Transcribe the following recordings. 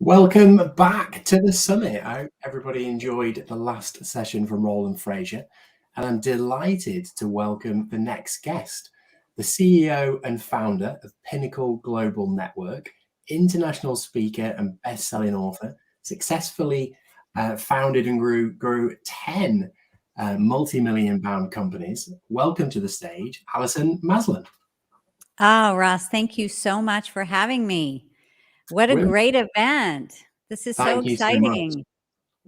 Welcome back to the summit. I hope everybody enjoyed the last session from Roland Fraser, and I'm delighted to welcome the next guest, the CEO and founder of Pinnacle Global Network, international speaker and best-selling author, successfully founded and grew 10 multi-million pound companies. Welcome to the stage, Allison Maslan. Oh, Ross, thank you so much for having me. What a great event. This is so Thank you so much. exciting.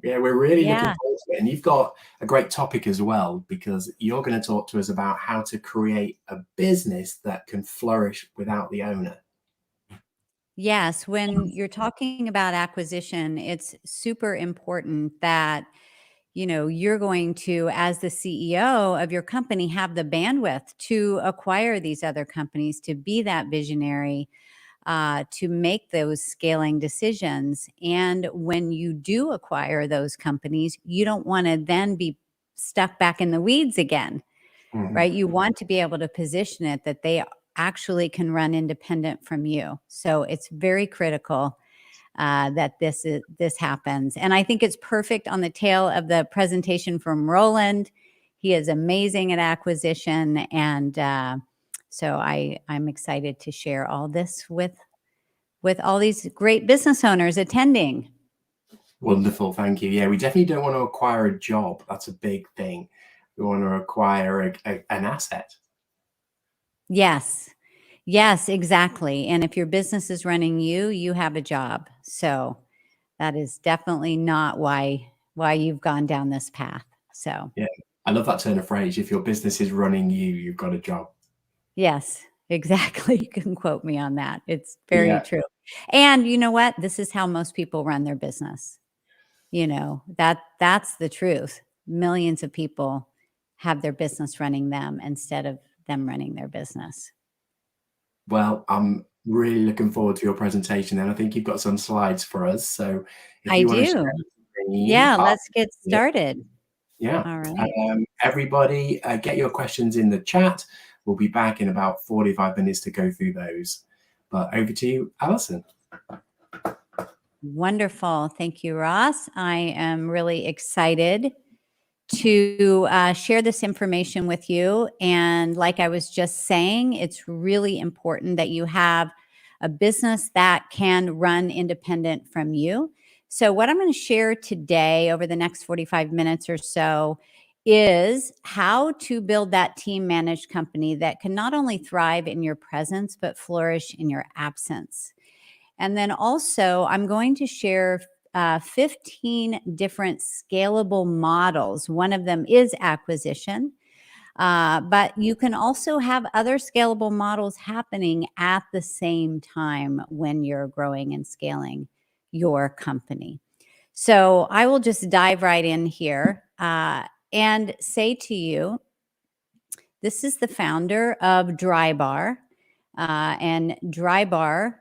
Yeah, we're really looking Yeah. forward to it. And you've got a great topic as well, because you're going to talk to us about how to create a business that can flourish without the owner. Yes, when you're talking about acquisition, it's super important that you're going to, as the CEO of your company, have the bandwidth to acquire these other companies, to be that visionary, to make those scaling decisions. And when you do acquire those companies, you don't want to then be stuck back in the weeds again, right? You want to be able to position it that they actually can run independent from you. So it's very critical that this happens. And I think it's perfect on the tail of the presentation from Roland. He is amazing at acquisition, and so I'm excited to share all this with all these great business owners attending. Wonderful, thank you. Yeah, we definitely don't want to acquire a job. That's a big thing. We want to acquire an asset. Yes. Yes, exactly. And if your business is running you, you have a job. So that is definitely not why you've gone down this path. So yeah, I love that turn of phrase. If your business is running you, you've got a job. Yes, exactly. You can quote me on that. It's very true. And you know what? This is how most people run their business. That's the truth. Millions of people have their business running them instead of them running their business. Well, I'm really looking forward to your presentation, and I think you've got some slides for us. So if I you want to do. share the screen, Yeah, let's get started. Yeah. All right. Everybody, get your questions in the chat. We'll be back in about 45 minutes to go through those. But over to you, Allison. Wonderful. Thank you, Ross. I am really excited to share this information with you. And like I was just saying, it's really important that you have a business that can run independent from you. So what I'm going to share today over the next 45 minutes or so is how to build that team managed company that can not only thrive in your presence, but flourish in your absence. And then also, I'm going to share 15 different scalable models. One of them is acquisition, but you can also have other scalable models happening at the same time when you're growing and scaling your company. So I will just dive right in here and say to you, this is the founder of Drybar. And Drybar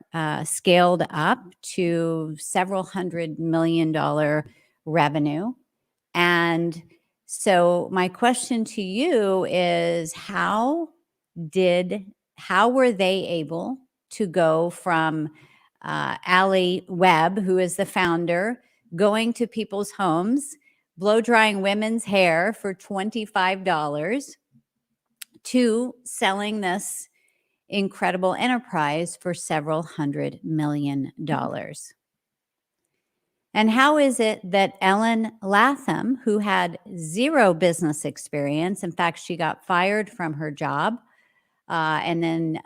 scaled up to several $100 million revenue. And so my question to you is how were they able to go from Ali Webb, who is the founder, going to people's homes, blow drying women's hair for $25 to selling this incredible enterprise for several $100 million? And how is it that Ellen Latham, who had zero business experience, in fact, she got fired from her job and then,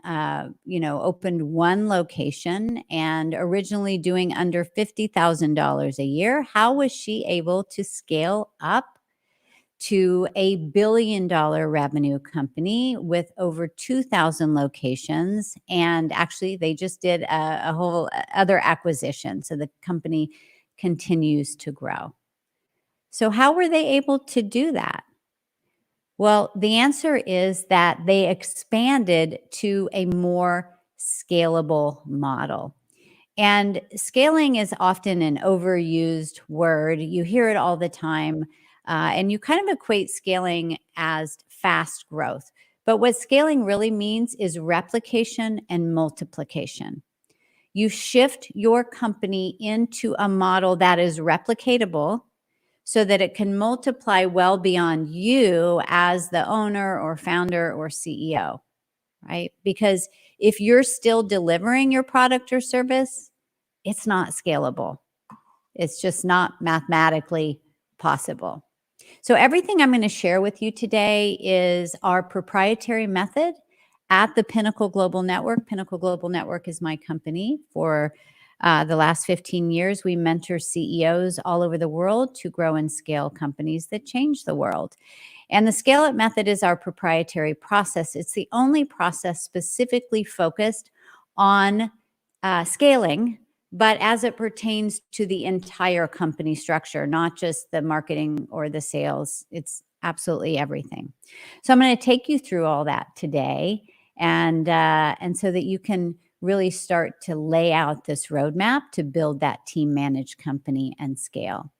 opened one location and originally doing under $50,000 a year, how was she able to scale up to $1 billion revenue company with over 2,000 locations? And actually, they just did a whole other acquisition. So the company continues to grow. So how were they able to do that? Well, the answer is that they expanded to a more scalable model. And scaling is often an overused word. You hear it all the time. And you kind of equate scaling as fast growth. But what scaling really means is replication and multiplication. You shift your company into a model that is replicatable so that it can multiply well beyond you as the owner or founder or CEO, right? Because if you're still delivering your product or service, it's not scalable. It's just not mathematically possible. So everything I'm going to share with you today is our proprietary method at the Pinnacle Global Network. Pinnacle Global Network is my company. For the last 15 years, we mentor CEOs all over the world to grow and scale companies that change the world. And the Scale Up method is our proprietary process. It's the only process specifically focused on scaling, but as it pertains to the entire company structure, not just the marketing or the sales. It's absolutely everything. So I'm going to take you through all that today, and so that you can really start to lay out this roadmap to build that team managed company and scale.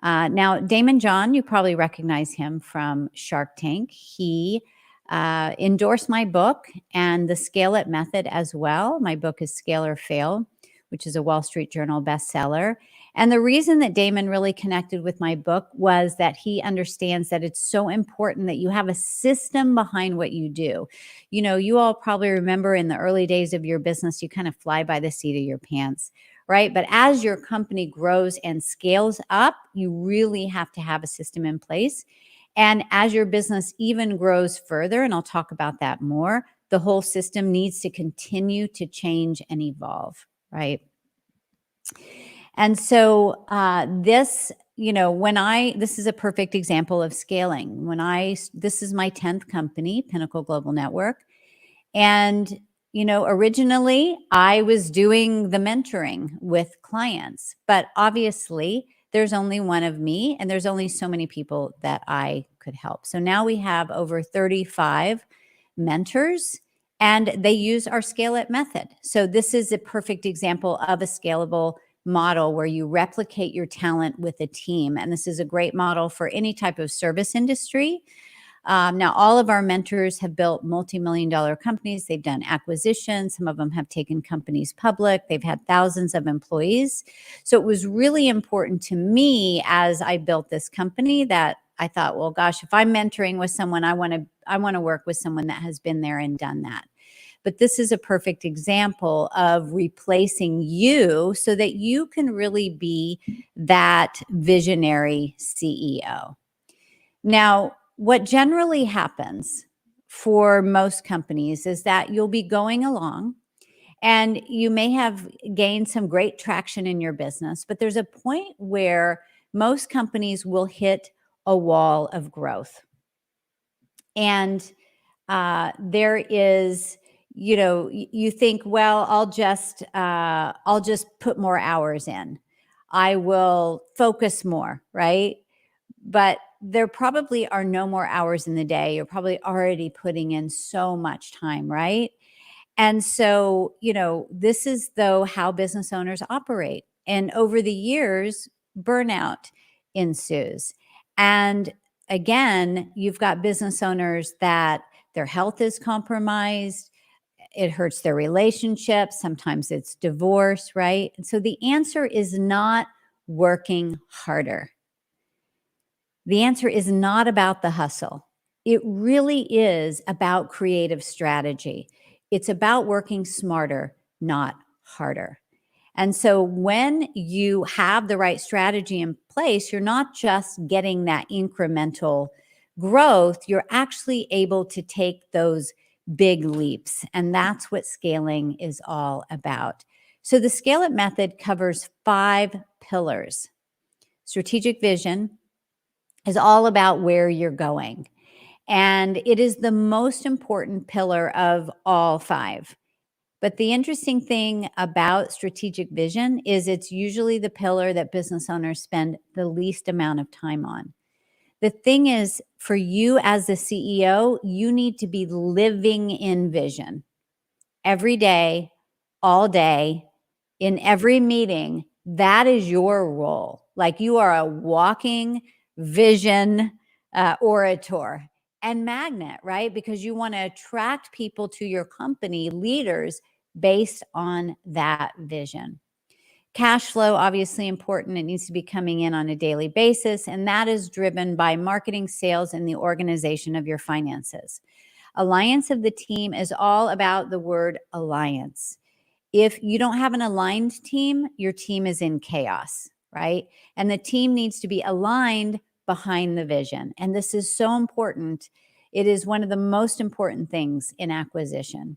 Now, Damon John, you probably recognize him from Shark Tank. He endorsed my book and the Scale It method as well. My book is Scale or Fail, which is a Wall Street Journal bestseller. And the reason that Damon really connected with my book was that he understands that it's so important that you have a system behind what you do. You know, you all probably remember in the early days of your business, you kind of fly by the seat of your pants, right? But as your company grows and scales up, you really have to have a system in place. And as your business even grows further, and I'll talk about that more, the whole system needs to continue to change and evolve, right? And so this, this is a perfect example of scaling. This is my 10th company, Pinnacle Global Network. And, originally I was doing the mentoring with clients, but obviously there's only one of me and there's only so many people that I could help. So now we have over 35 mentors and they use our Scale It method. So this is a perfect example of a scalable model where you replicate your talent with a team. And this is a great model for any type of service industry. Now, all of our mentors have built multi-million-dollar companies. They've done acquisitions. Some of them have taken companies public. They've had thousands of employees. So it was really important to me as I built this company that I thought, well, gosh, if I'm mentoring with someone, I want to work with someone that has been there and done that. But this is a perfect example of replacing you so that you can really be that visionary CEO. Now, what generally happens for most companies is that you'll be going along and you may have gained some great traction in your business, but there's a point where most companies will hit a wall of growth. And there is, you think, well, I'll just put more hours in. I will focus more, right? But there probably are no more hours in the day. You're probably already putting in so much time, right? And so, this is though how business owners operate. And over the years, burnout ensues. And again, you've got business owners that their health is compromised. It hurts their relationships. Sometimes it's divorce, right? And so the answer is not working harder. The answer is not about the hustle. It really is about creative strategy. It's about working smarter, not harder. And so when you have the right strategy in place, you're not just getting that incremental growth, you're actually able to take those big leaps. And that's what scaling is all about. So the Scale It method covers 5 pillars. Strategic vision is all about where you're going. And it is the most important pillar of all 5. But the interesting thing about strategic vision is it's usually the pillar that business owners spend the least amount of time on. The thing is, for you as the CEO, you need to be living in vision every day, all day, in every meeting. That is your role. Like you are a walking vision orator and magnet, right? Because you want to attract people to your company, leaders based on that vision. Cash flow, obviously important. It needs to be coming in on a daily basis, and that is driven by marketing, sales, and the organization of your finances. Alliance of the team is all about the word alliance. If you don't have an aligned team, your team is in chaos, right? And the team needs to be aligned behind the vision. And this is so important. It is one of the most important things in acquisition.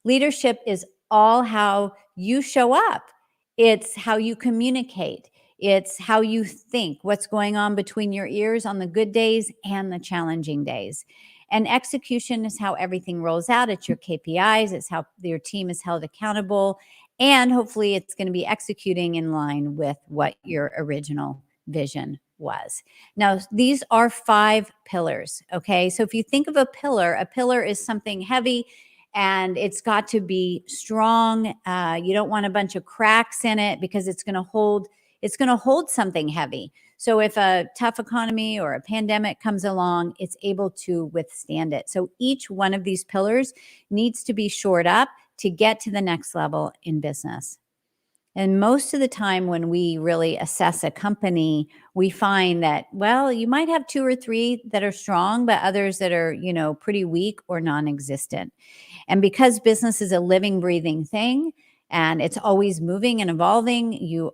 Leadership is all how you show up. It's how you communicate. It's how you think, what's going on between your ears on the good days and the challenging days. And execution is how everything rolls out. It's your KPIs. It's how your team is held accountable. And hopefully it's going to be executing in line with what your original vision was. Now, these are 5 pillars. Okay. So if you think of a pillar is something heavy and it's got to be strong. You don't want a bunch of cracks in it because it's going to hold something heavy. So if a tough economy or a pandemic comes along, it's able to withstand it. So each one of these pillars needs to be shored up to get to the next level in business. And most of the time when we really assess a company, we find that, well, you might have 2 or 3 that are strong, but others that are, pretty weak or non-existent. And because business is a living, breathing thing, and it's always moving and evolving, you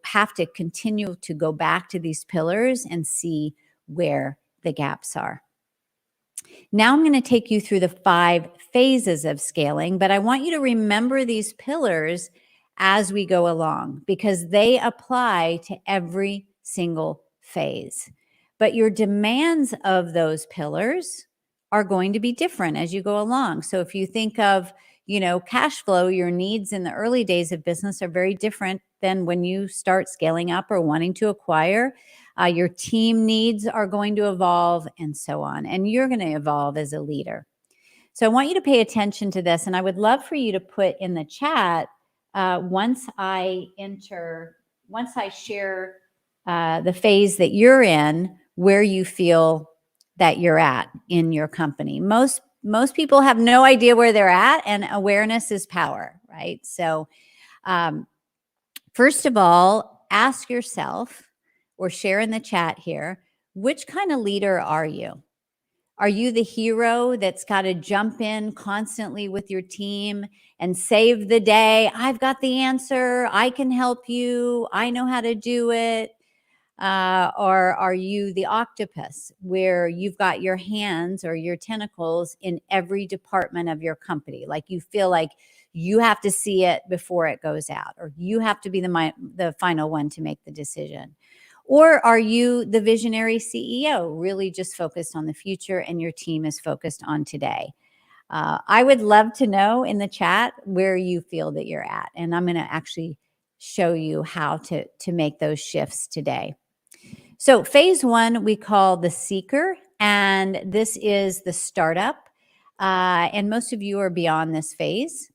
have to continue to go back to these pillars and see where the gaps are. Now I'm going to take you through the 5 phases of scaling, but I want you to remember these pillars as we go along because they apply to every single phase. But your demands of those pillars are going to be different as you go along. So if you think of, cash flow, your needs in the early days of business are very different than when you start scaling up or wanting to acquire. Your team needs are going to evolve and so on. And you're going to evolve as a leader. So I want you to pay attention to this. And I would love for you to put in the chat once I share the phase that you're in, where you feel that you're at in your company. Most people have no idea where they're at, and awareness is power, right? So first of all, ask yourself or share in the chat here, which kind of leader are you? Are you the hero that's got to jump in constantly with your team and save the day? I've got the answer. I can help you. I know how to do it. Or are you the octopus where you've got your hands or your tentacles in every department of your company? Like you feel like you have to see it before it goes out, or you have to be the final one to make the decision. Or are you the visionary CEO, really just focused on the future and your team is focused on today? I would love to know in the chat where you feel that you're at. And I'm going to actually show you how to make those shifts today. So phase 1, we call the seeker, and this is the startup. And most of you are beyond this phase.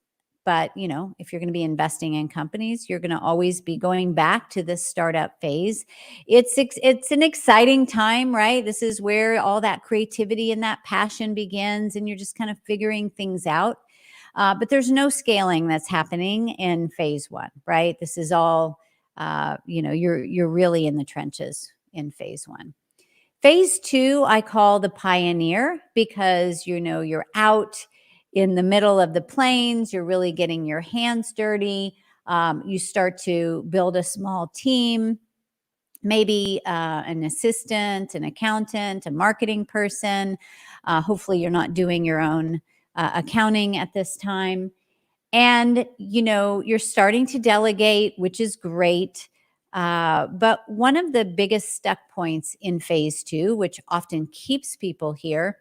But, if you're going to be investing in companies, you're going to always be going back to this startup phase. It's an exciting time, right? This is where all that creativity and that passion begins, and you're just kind of figuring things out. But there's no scaling that's happening in phase 1, right? This is all, you're really in the trenches in phase 1. Phase 2, I call the pioneer because, you're out in the middle of the plains, you're really getting your hands dirty. You start to build a small team, maybe an assistant, an accountant, a marketing person. Hopefully you're not doing your own accounting at this time. And, you're starting to delegate, which is great. But one of the biggest stuck points in phase 2, which often keeps people here,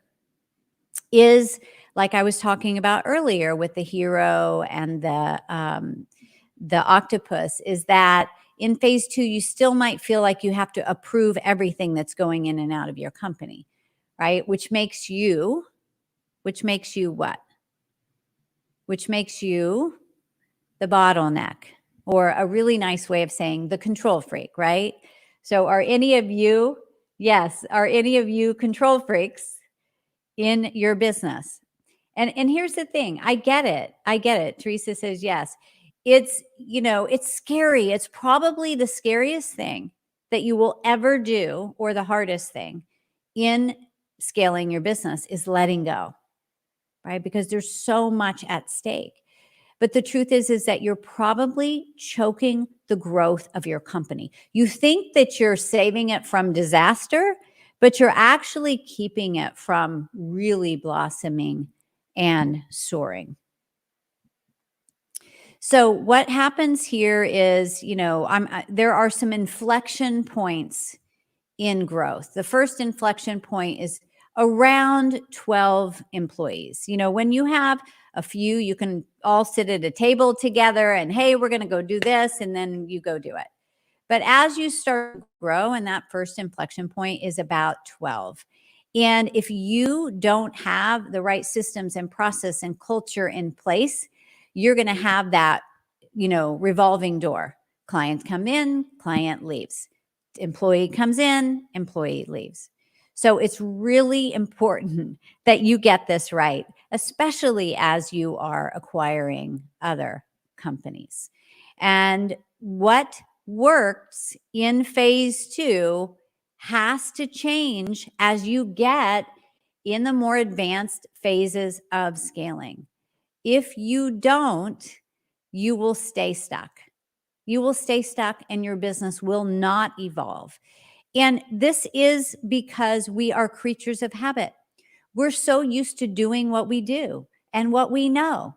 is like I was talking about earlier with the hero and the octopus, is that in phase 2, you still might feel like you have to approve everything that's going in and out of your company, right? Which makes you what? Which makes you the bottleneck, or a really nice way of saying the control freak, right? So are any of you control freaks in your business? And here's the thing. I get it. I get it. Teresa says yes. It's, it's scary. It's probably the scariest thing that you will ever do, or the hardest thing in scaling your business, is letting go, right? Because there's so much at stake. But the truth is that you're probably choking the growth of your company. You think that you're saving it from disaster, but you're actually keeping it from really blossoming and soaring. So what happens here is, there are some inflection points in growth. The first inflection point is around 12 employees. When you have a few, you can all sit at a table together and, hey, we're going to go do this, and then you go do it. But as you start to grow, and that first inflection point is about 12. And if you don't have the right systems and process and culture in place, you're going to have that, revolving door. Clients come in, client leaves. Employee comes in, employee leaves. So it's really important that you get this right, especially as you are acquiring other companies. And what works in phase 2 has to change as you get in the more advanced phases of scaling. If you don't, you will stay stuck. You will stay stuck and your business will not evolve. And this is because we are creatures of habit. We're so used to doing what we do and what we know.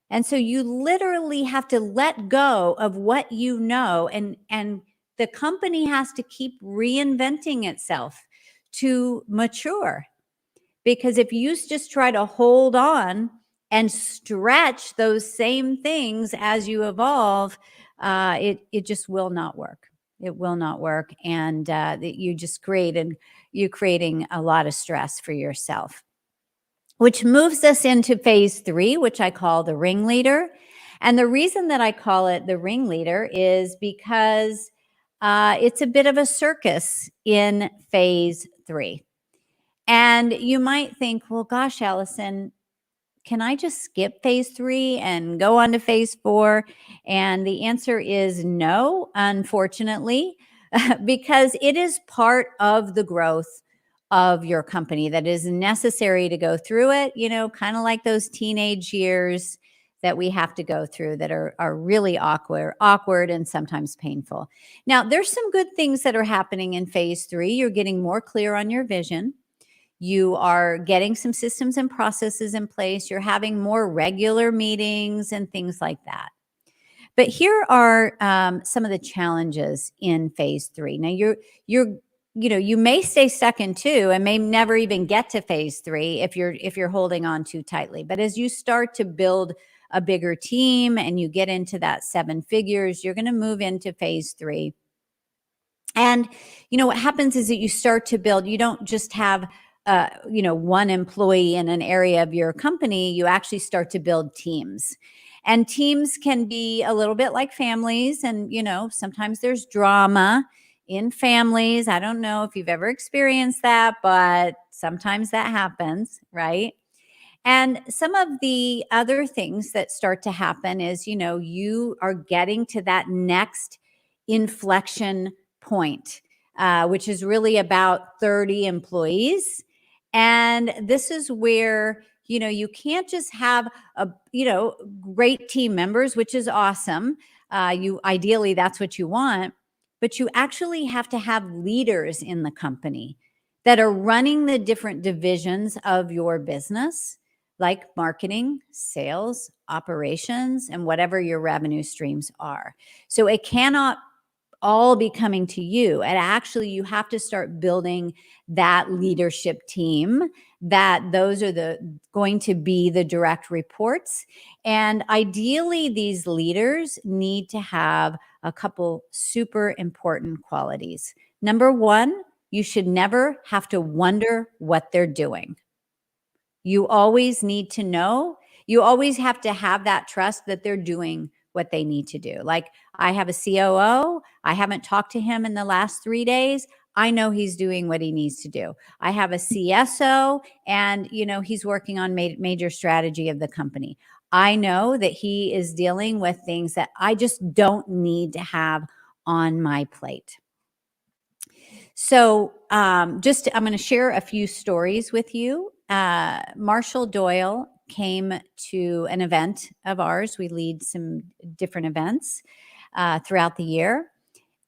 And so you literally have to let go of what you know, and the company has to keep reinventing itself to mature. Because if you just try to hold on and stretch those same things as you evolve, it just will not work. It will not work, and you're creating a lot of stress for yourself. Which moves us into phase 3, which I call the ringleader. And the reason that I call it the ringleader is because it's a bit of a circus in phase 3. And you might think, well, gosh, Allison, can I just skip phase 3 and go on to phase 4? And the answer is no, unfortunately, because it is part of the growth of your company that is necessary to go through it, kind of like those teenage years that we have to go through that are really awkward and sometimes painful. Now, there's some good things that are happening in phase 3. You're getting more clear on your vision. You are getting some systems and processes in place. You're having more regular meetings and things like that. But here are some of the challenges in phase 3. Now, you may stay stuck in 2 and may never even get to phase 3 if you're holding on too tightly. But as you start to build a bigger team and you get into that 7 figures, you're going to move into phase 3. And what happens is that you start to build. You don't just have one employee in an area of your company. You actually start to build teams. And teams can be a little bit like families. And, sometimes there's drama in families. I don't know if you've ever experienced that, but sometimes that happens, right? And some of the other things that start to happen is, you are getting to that next inflection point, which is really about 30 employees. And this is where, you can't just have great team members, which is awesome. Ideally, that's what you want, but you actually have to have leaders in the company that are running the different divisions of your business, like marketing, sales, operations, and whatever your revenue streams are. So it cannot all be coming to you. And actually, you have to start building that leadership team, that those are going to be the direct reports. And ideally, these leaders need to have a couple super important qualities. Number 1, you should never have to wonder what they're doing. You always need to know. You always have to have that trust that they're doing what they need to do. Like, I have a COO. I haven't talked to him in the last 3 days. I know he's doing what he needs to do. I have a CSO and, he's working on major strategy of the company. I know that he is dealing with things that I just don't need to have on my plate. So, I'm going to share a few stories with you. Marshall Doyle came to an event of ours. We lead some different events throughout the year.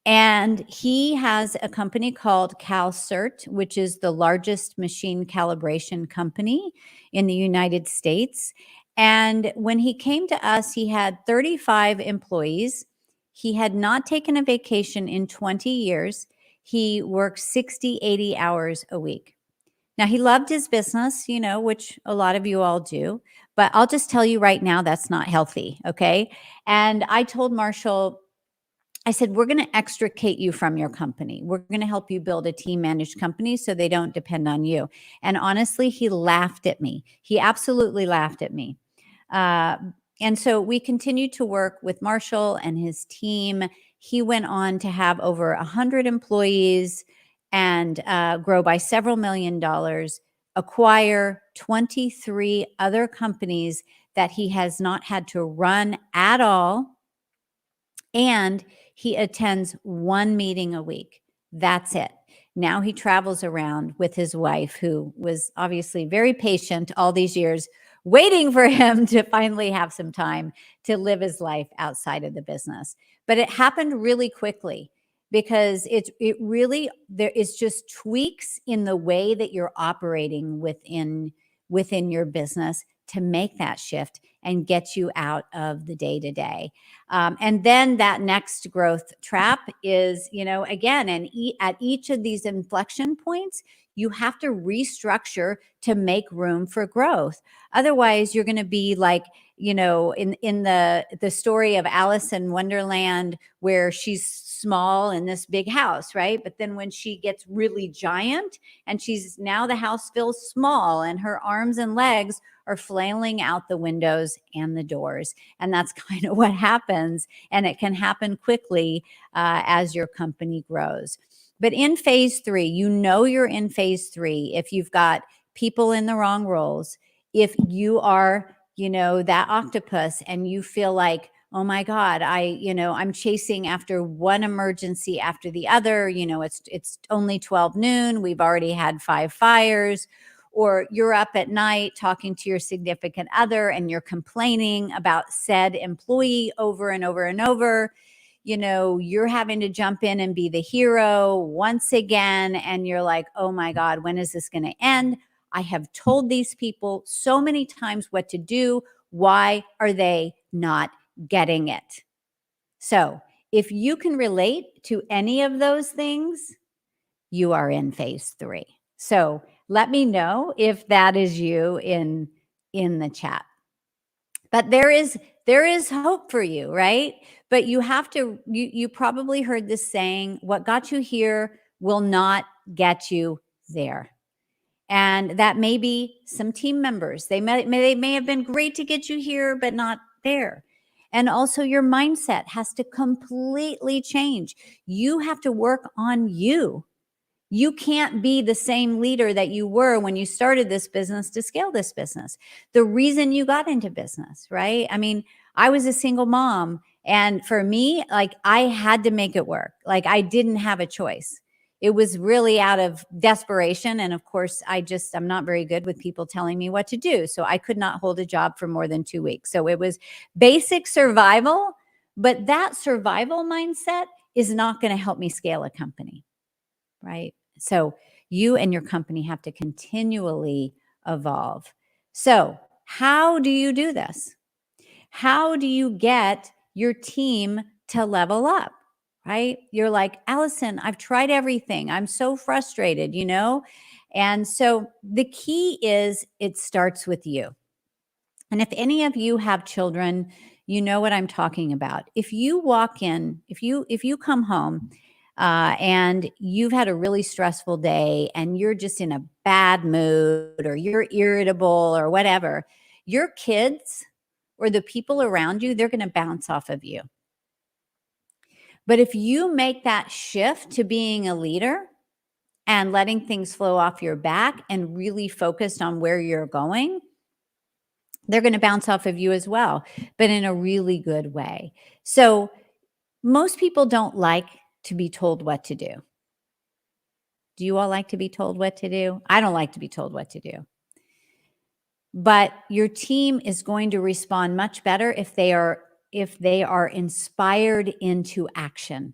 And he has a company called CalCert, which is the largest machine calibration company in the United States. And when he came to us, he had 35 employees. He had not taken a vacation in 20 years. He worked 60, 80 hours a week. Now, he loved his business, which a lot of you all do. But I'll just tell you right now, that's not healthy. Okay. And I told Marshall, I said, we're going to extricate you from your company. We're going to help you build a team managed company so they don't depend on you. And honestly, he laughed at me. He absolutely laughed at me. And so we continued to work with Marshall and his team. He went on to have over 100 employees and grow by several $1 million, acquire 23 other companies that he has not had to run at all. And he attends one meeting a week. That's it. Now he travels around with his wife, who was obviously very patient all these years, waiting for him to finally have some time to live his life outside of the business. But it happened really quickly because there is just tweaks in the way that you're operating within your business to make that shift and get you out of the day to day. And then that next growth trap is, again, at each of these inflection points, you have to restructure to make room for growth. Otherwise, you're going to be like, in the story of Allison in Wonderland, where she's small in this big house, right? But then when she gets really giant and now the house feels small and her arms and legs are flailing out the windows and the doors. And that's kind of what happens. And it can happen quickly as your company grows. But in phase 3, you're in phase 3 if you've got people in the wrong roles, if you are, that octopus and you feel like, oh my God, I'm chasing after one emergency after the other. It's only 12 noon. We've already had 5 fires. Or you're up at night talking to your significant other and you're complaining about said employee over and over and over. You're having to jump in and be the hero once again. And you're like, oh my God, when is this going to end? I have told these people so many times what to do. Why are they not getting it? So if you can relate to any of those things, you are in phase 3. So let me know if that is you in the chat. But there is hope for you, right? But you have to, you probably heard this saying, what got you here will not get you there. And that may be some team members. They may have been great to get you here, but not there. And also your mindset has to completely change. You have to work on you. You can't be the same leader that you were when you started this business to scale this business. The reason you got into business, right? I mean, I was a single mom. And for me, like I had to make it work. Like I didn't have a choice. It was really out of desperation. And of course, I'm not very good with people telling me what to do. So I could not hold a job for more than 2 weeks. So it was basic survival. But that survival mindset is not going to help me scale a company. Right? So you and your company have to continually evolve. So how do you do this? How do you get your team to level up? Right? You're like, Allison, I've tried everything. I'm so frustrated, And so the key is it starts with you. And if any of you have children, you know what I'm talking about. If you walk in, if you come home and you've had a really stressful day and you're just in a bad mood or you're irritable or whatever, your kids or the people around you, they're going to bounce off of you. But if you make that shift to being a leader, and letting things flow off your back and really focused on where you're going, they're going to bounce off of you as well, but in a really good way. So most people don't like to be told what to do. Do you all like to be told what to do? I don't like to be told what to do. But your team is going to respond much better if they are inspired into action.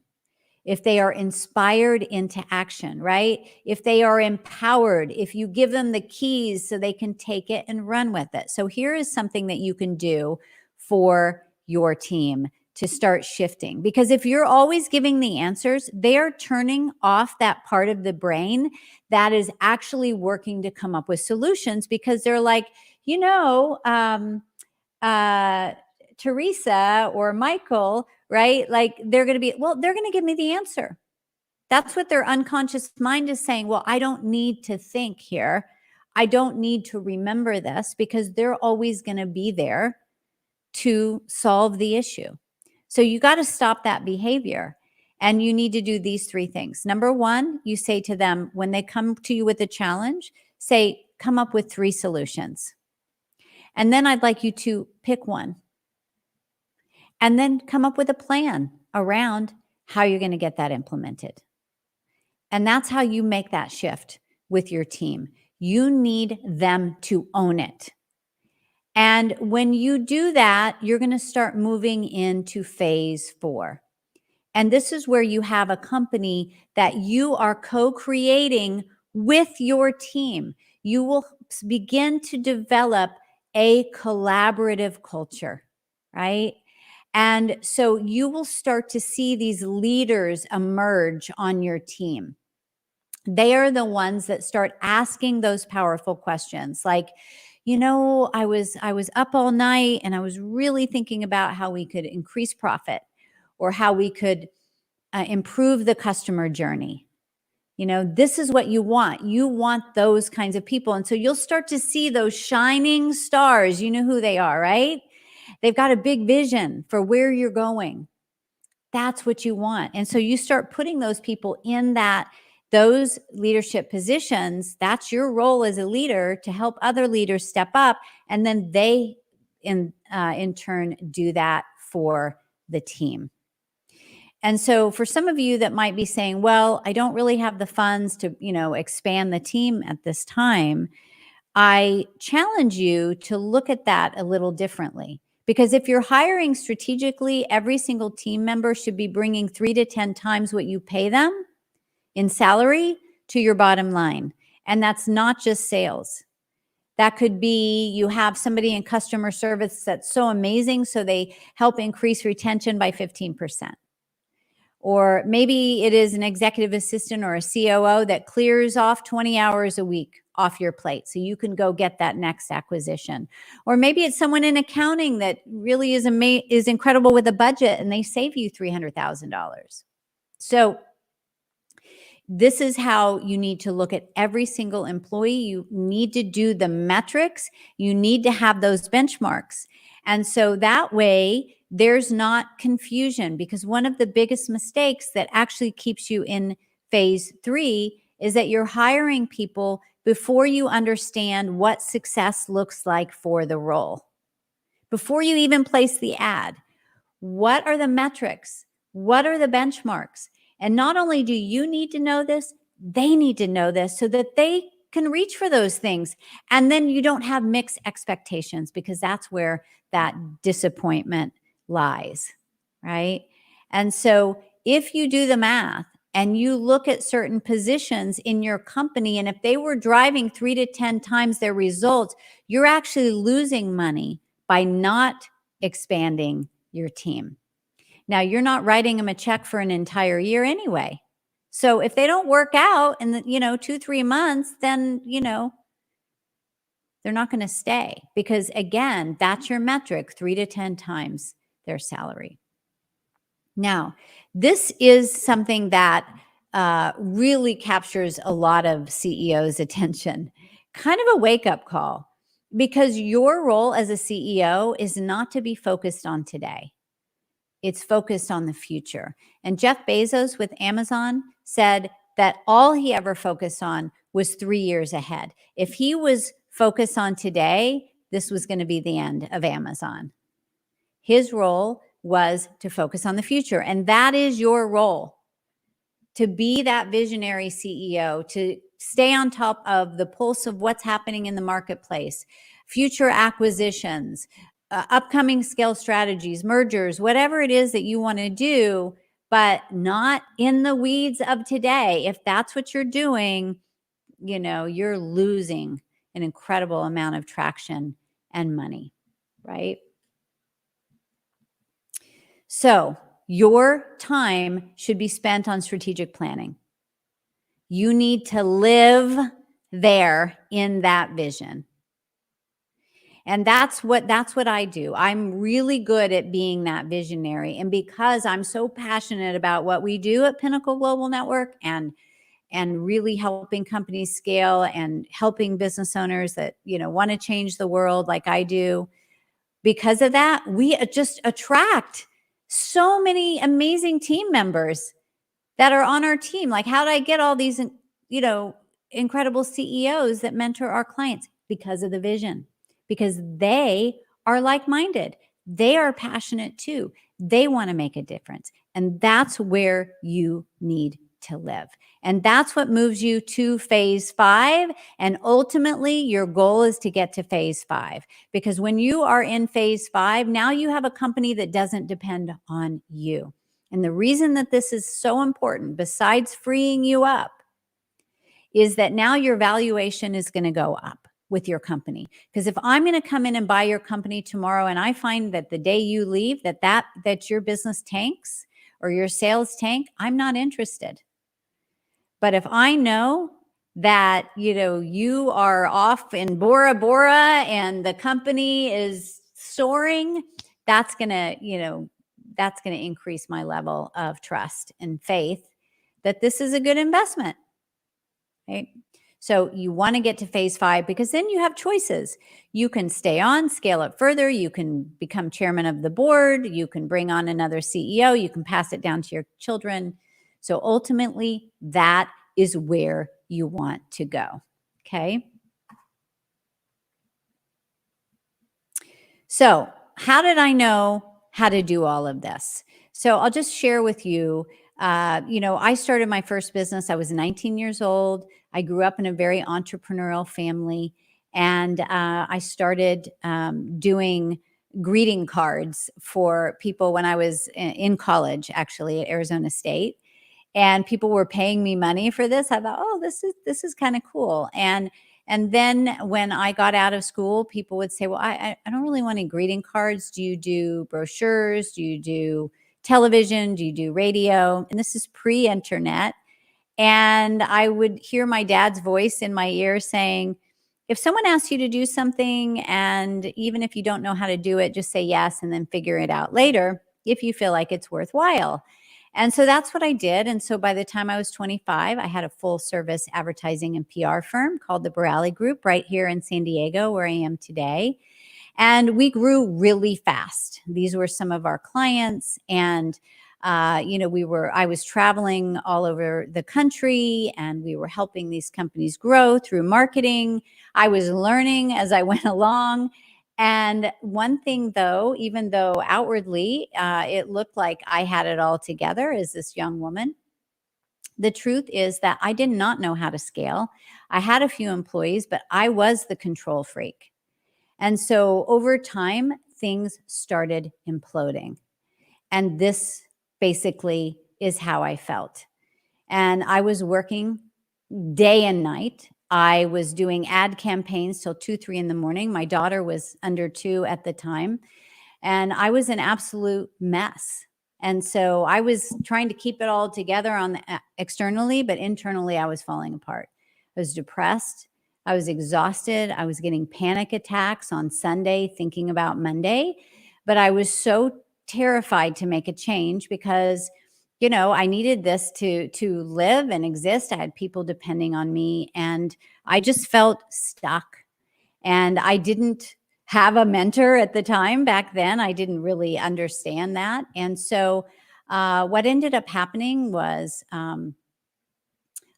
If they are inspired into action, right? If they are empowered, if you give them the keys so they can take it and run with it. So here is something that you can do for your team to start shifting. Because if you're always giving the answers, they are turning off that part of the brain that is actually working to come up with solutions, because they're like, Teresa or Michael, right? Like they're going to give me the answer. That's what their unconscious mind is saying. Well, I don't need to think here. I don't need to remember this, because they're always going to be there to solve the issue. So you got to stop that behavior. And you need to do these 3 things. Number 1, you say to them, when they come to you with a challenge, say, come up with 3 solutions. And then I'd like you to pick one. And then come up with a plan around how you're going to get that implemented. And that's how you make that shift with your team. You need them to own it. And when you do that, you're going to start moving into phase 4. And this is where you have a company that you are co-creating with your team. You will begin to develop a collaborative culture, right? And so you will start to see these leaders emerge on your team. They are the ones that start asking those powerful questions like, I was up all night and I was really thinking about how we could increase profit or how we could improve the customer journey. This is what you want. You want those kinds of people. And so you'll start to see those shining stars. You know who they are, right? They've got a big vision for where you're going. That's what you want. And so you start putting those people in those leadership positions. That's your role as a leader, to help other leaders step up. And then they, in turn, do that for the team. And so for some of you that might be saying, well, I don't really have the funds to, expand the team at this time, I challenge you to look at that a little differently. Because if you're hiring strategically, every single team member should be bringing 3 to 10 times what you pay them in salary to your bottom line. And that's not just sales. That could be you have somebody in customer service that's so amazing, so they help increase retention by 15%. Or maybe it is an executive assistant or a COO that clears off 20 hours a week off your plate so you can go get that next acquisition. Or maybe it's someone in accounting that really is incredible with a budget and they save you $300,000. So this is how you need to look at every single employee. You need to do the metrics. You need to have those benchmarks. And so that way there's not confusion, because one of the biggest mistakes that actually keeps you in phase 3 is that you're hiring people before you understand what success looks like for the role. Before you even place the ad, what are the metrics? What are the benchmarks? And not only do you need to know this, they need to know this so that they can reach for those things. And then you don't have mixed expectations, because that's where that disappointment lies, right? And so if you do the math and you look at certain positions in your company, and if they were driving 3 to 10 times their results, you're actually losing money by not expanding your team. Now, you're not writing them a check for an entire year anyway. So if they don't work out in the, 2-3 months, then, they're not going to stay, because again, that's your metric, 3 to 10 times their salary. Now, this is something that really captures a lot of CEOs' attention, kind of a wake-up call, because your role as a CEO is not to be focused on today. It's focused on the future. And Jeff Bezos with Amazon said, that all he ever focused on was 3 years ahead. If he was focused on today, this was going to be the end of Amazon. His role was to focus on the future. And that is your role, to be that visionary CEO, to stay on top of the pulse of what's happening in the marketplace, future acquisitions, upcoming scale strategies, mergers, whatever it is that you want to do, but not in the weeds of today. If that's what you're doing, you're losing an incredible amount of traction and money, right? So your time should be spent on strategic planning. You need to live there in that vision. And that's what I do. I'm really good at being that visionary. And because I'm so passionate about what we do at Pinnacle Global Network and really helping companies scale and helping business owners that, want to change the world like I do, because of that, we just attract so many amazing team members that are on our team. Like, how did I get all these, incredible CEOs that mentor our clients? Because of the vision, because they are like-minded. They are passionate too. They want to make a difference. And that's where you need to live. And that's what moves you to phase 5. And ultimately, your goal is to get to phase 5. Because when you are in phase 5, now you have a company that doesn't depend on you. And the reason that this is so important, besides freeing you up, is that now your valuation is going to go up with your company. Because if I'm going to come in and buy your company tomorrow and I find that the day you leave that your business tanks or your sales tank, I'm not interested. But if I know that, you are off in Bora Bora and the company is soaring, that's going to increase my level of trust and faith that this is a good investment. Right? So you want to get to phase 5 because then you have choices. You can stay on, scale it further. You can become chairman of the board. You can bring on another CEO. You can pass it down to your children. So ultimately, that is where you want to go. Okay. So how did I know how to do all of this? So I'll just share with you, I started my first business. I was 19 years old. I grew up in a very entrepreneurial family. And I started doing greeting cards for people when I was in college, actually, at Arizona State. And people were paying me money for this. I thought, oh, this is kind of cool. And then when I got out of school, people would say, well, I don't really want any greeting cards. Do you do brochures? Do you do television? Do you do radio? And this is pre-internet. And I would hear my dad's voice in my ear saying, if someone asks you to do something, and even if you don't know how to do it, just say yes and then figure it out later if you feel like it's worthwhile. And so that's what I did. And so by the time I was 25, I had a full service advertising and PR firm called the Borelli Group right here in San Diego, where I am today. And we grew really fast. These were some of our clients. And, I was traveling all over the country and we were helping these companies grow through marketing. I was learning as I went along. And one thing, though, even though outwardly it looked like I had it all together as this young woman, the truth is that I did not know how to scale. I had a few employees, but I was the control freak. And so over time, things started imploding. And this basically is how I felt. And I was working day and night. I was doing ad campaigns till 2, 3 in the morning. My daughter was under 2 at the time. And I was an absolute mess. And so I was trying to keep it all together on the externally, but internally I was falling apart. I was depressed. I was exhausted. I was getting panic attacks on Sunday, thinking about Monday. But I was so terrified to make a change because, I needed this to live and exist. I had people depending on me, and I just felt stuck. And I didn't have a mentor at the time. Back then, I didn't really understand that. And so what ended up happening was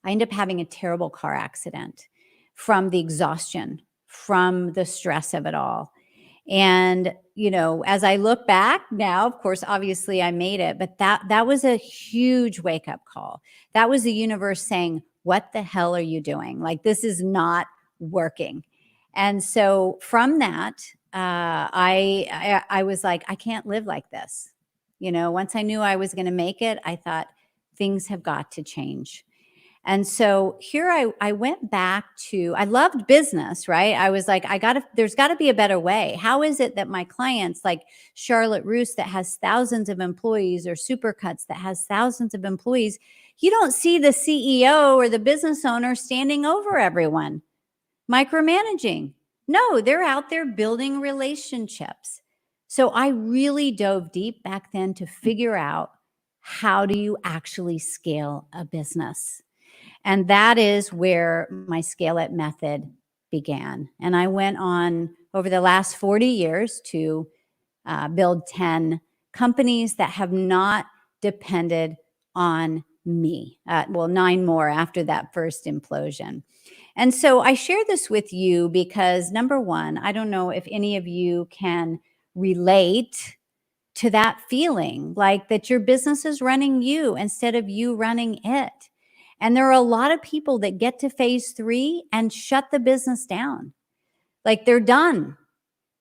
I ended up having a terrible car accident from the exhaustion, from the stress of it all. And, as I look back now, of course, obviously I made it, but that was a huge wake up call. That was the universe saying, what the hell are you doing? Like, this is not working. And so from that, I was like, I can't live like this. Once I knew I was going to make it, I thought things have got to change. And so here I went back to, I loved business, right? I was like, there's gotta be a better way. How is it that my clients like Charlotte Roos that has thousands of employees, or Supercuts that has thousands of employees, you don't see the CEO or the business owner standing over everyone, micromanaging. No, they're out there building relationships. So I really dove deep back then to figure out, how do you actually scale a business? And that is where my Scale It method began. And I went on over the last 40 years to build 10 companies that have not depended on me. 9 more after that first implosion. And so I share this with you because, number one, I don't know if any of you can relate to that feeling, like that your business is running you instead of you running it. And there are a lot of people that get to phase 3 and shut the business down. Like, they're done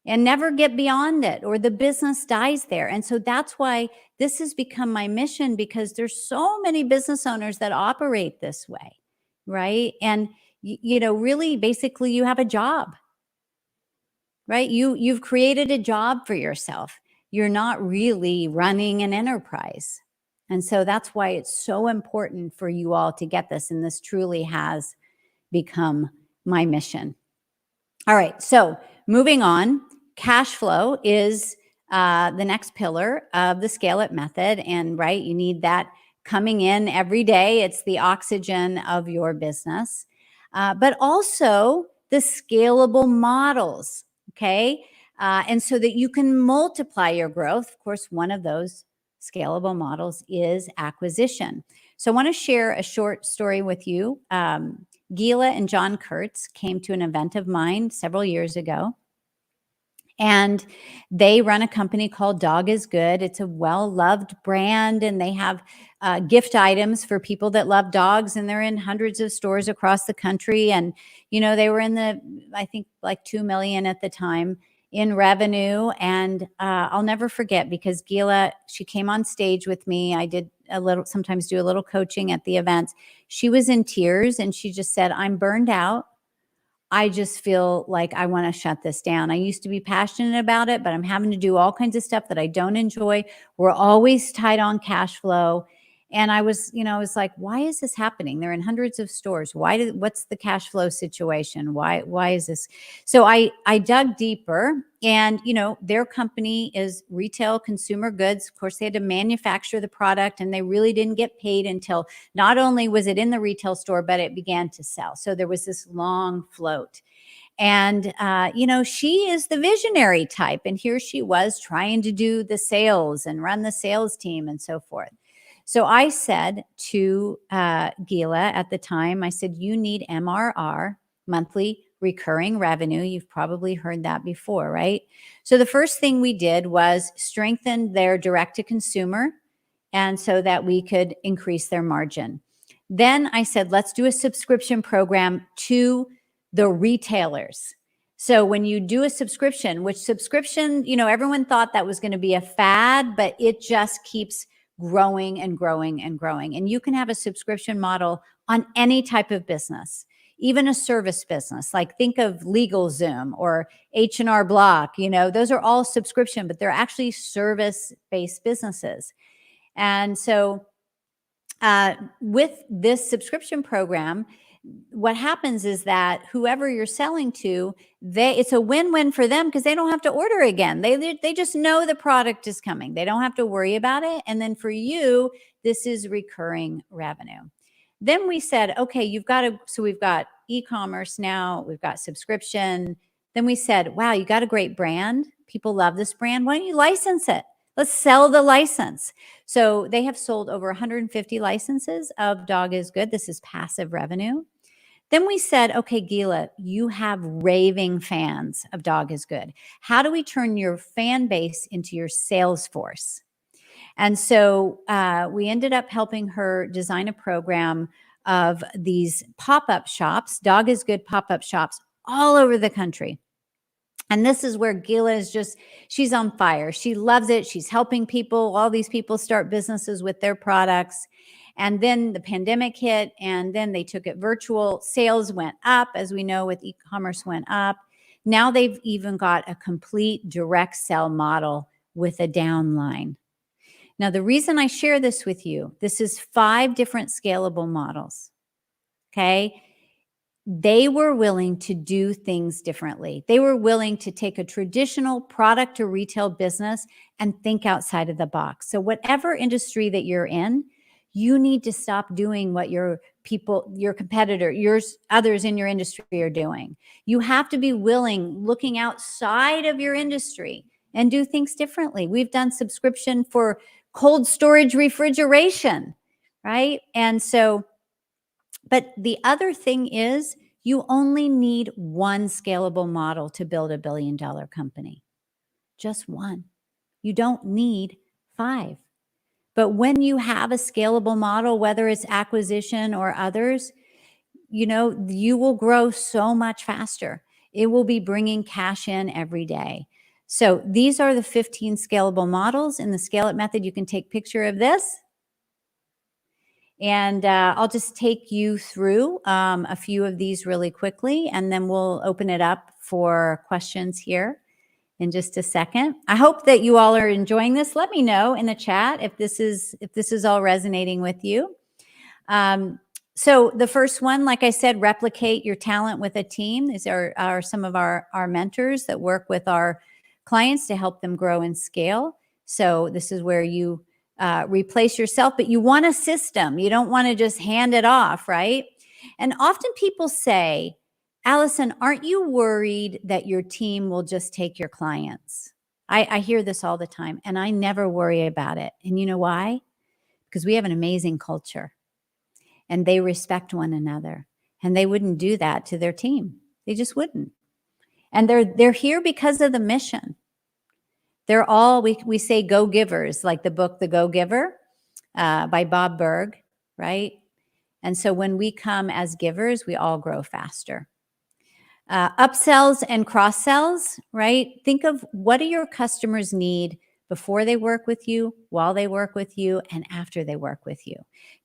and never get beyond it, or the business dies there. And so that's why this has become my mission, because there's so many business owners that operate this way, right? And really, basically, you have a job, right? You've created a job for yourself. You're not really running an enterprise. And so that's why it's so important for you all to get this. And this truly has become my mission. All right. So moving on, cash flow is the next pillar of the Scale It method. And right, you need that coming in every day. It's the oxygen of your business, but also the scalable models. Okay. And so that you can multiply your growth. Of course, one of those scalable models is acquisition. So I want to share a short story with you. Gila and John Kurtz came to an event of mine several years ago, and they run a company called Dog is Good. It's a well-loved brand, and they have gift items for people that love dogs, and they're in hundreds of stores across the country. And, they were in I think like 2 million at the time in revenue. And I'll never forget, because Gila, she came on stage with me. I did sometimes do a little coaching at the events. She was in tears, and she just said, I'm burned out. I just feel like I want to shut this down. I used to be passionate about it, but I'm having to do all kinds of stuff that I don't enjoy. We're always tight on cash flow. And I was like, why is this happening? They're in hundreds of stores. What's the cash flow situation? Why is this? So I dug deeper, and, their company is retail consumer goods. Of course, they had to manufacture the product, and they really didn't get paid until not only was it in the retail store, but it began to sell. So there was this long float. And, she is the visionary type. And here she was trying to do the sales and run the sales team and so forth. So I said to Gila at the time, I said, you need MRR, monthly recurring revenue. You've probably heard that before, right? So the first thing we did was strengthen their direct to consumer, and so that we could increase their margin. Then I said, let's do a subscription program to the retailers. So when you do a subscription, everyone thought that was going to be a fad, but it just keeps growing and growing and growing. And you can have a subscription model on any type of business, even a service business. Like, think of LegalZoom or H&R Block. Those are all subscription, but they're actually service-based businesses. And so with this subscription program, what happens is that whoever you're selling to, it's a win-win for them, because they don't have to order again. They just know the product is coming. They don't have to worry about it. And then for you, this is recurring revenue. Then we said, okay, so we've got e-commerce now, we've got subscription. Then we said, wow, you got a great brand. People love this brand. Why don't you license it? Let's sell the license. So they have sold over 150 licenses of Dog is Good. This is passive revenue. Then we said, okay, Gila, you have raving fans of Dog is Good. How do we turn your fan base into your sales force? And so we ended up helping her design a program of these pop-up shops, Dog is Good pop-up shops all over the country. And this is where Gila is just, she's on fire. She loves it. She's helping people. All these people start businesses with their products. And then the pandemic hit, and then they took it virtual. Sales went up, as we know, with e-commerce went up. Now they've even got a complete direct sell model with a downline. Now, the reason I share this with you, this is 5 different scalable models, okay? They were willing to do things differently. They were willing to take a traditional product or retail business and think outside of the box. So whatever industry that you're in, you need to stop doing what your people, your competitor, others in your industry are doing. You have to be willing, looking outside of your industry and do things differently. We've done subscription for cold storage refrigeration, right? And so, but the other thing is you only need one scalable model to build a $1 billion company. Just one. You don't need 5. But when you have a scalable model, whether it's acquisition or others, you know, you will grow so much faster. It will be bringing cash in every day. So these are the 15 scalable models in the Scale It method. You can take a picture of this. And I'll just take you through a few of these really quickly, and then we'll open it up for questions here in just a second. I hope that you all are enjoying this. Let me know in the chat if this is all resonating with you. So the first one, like I said, replicate your talent with a team. These are some of our mentors that work with our clients to help them grow and scale. So this is where you replace yourself, but you want a system. You don't want to just hand it off, right? And often people say, Allison, aren't you worried that your team will just take your clients? I hear this all the time, and I never worry about it. And you know why? Because we have an amazing culture, and they respect one another, and they wouldn't do that to their team. They just wouldn't. And they're here because of the mission. They're all, we say go-givers, like the book, The Go-Giver by Bob Burg, right? And so when we come as givers, we all grow faster. Upsells and cross-sells, right? Think of what do your customers need before they work with you, while they work with you, and after they work with you.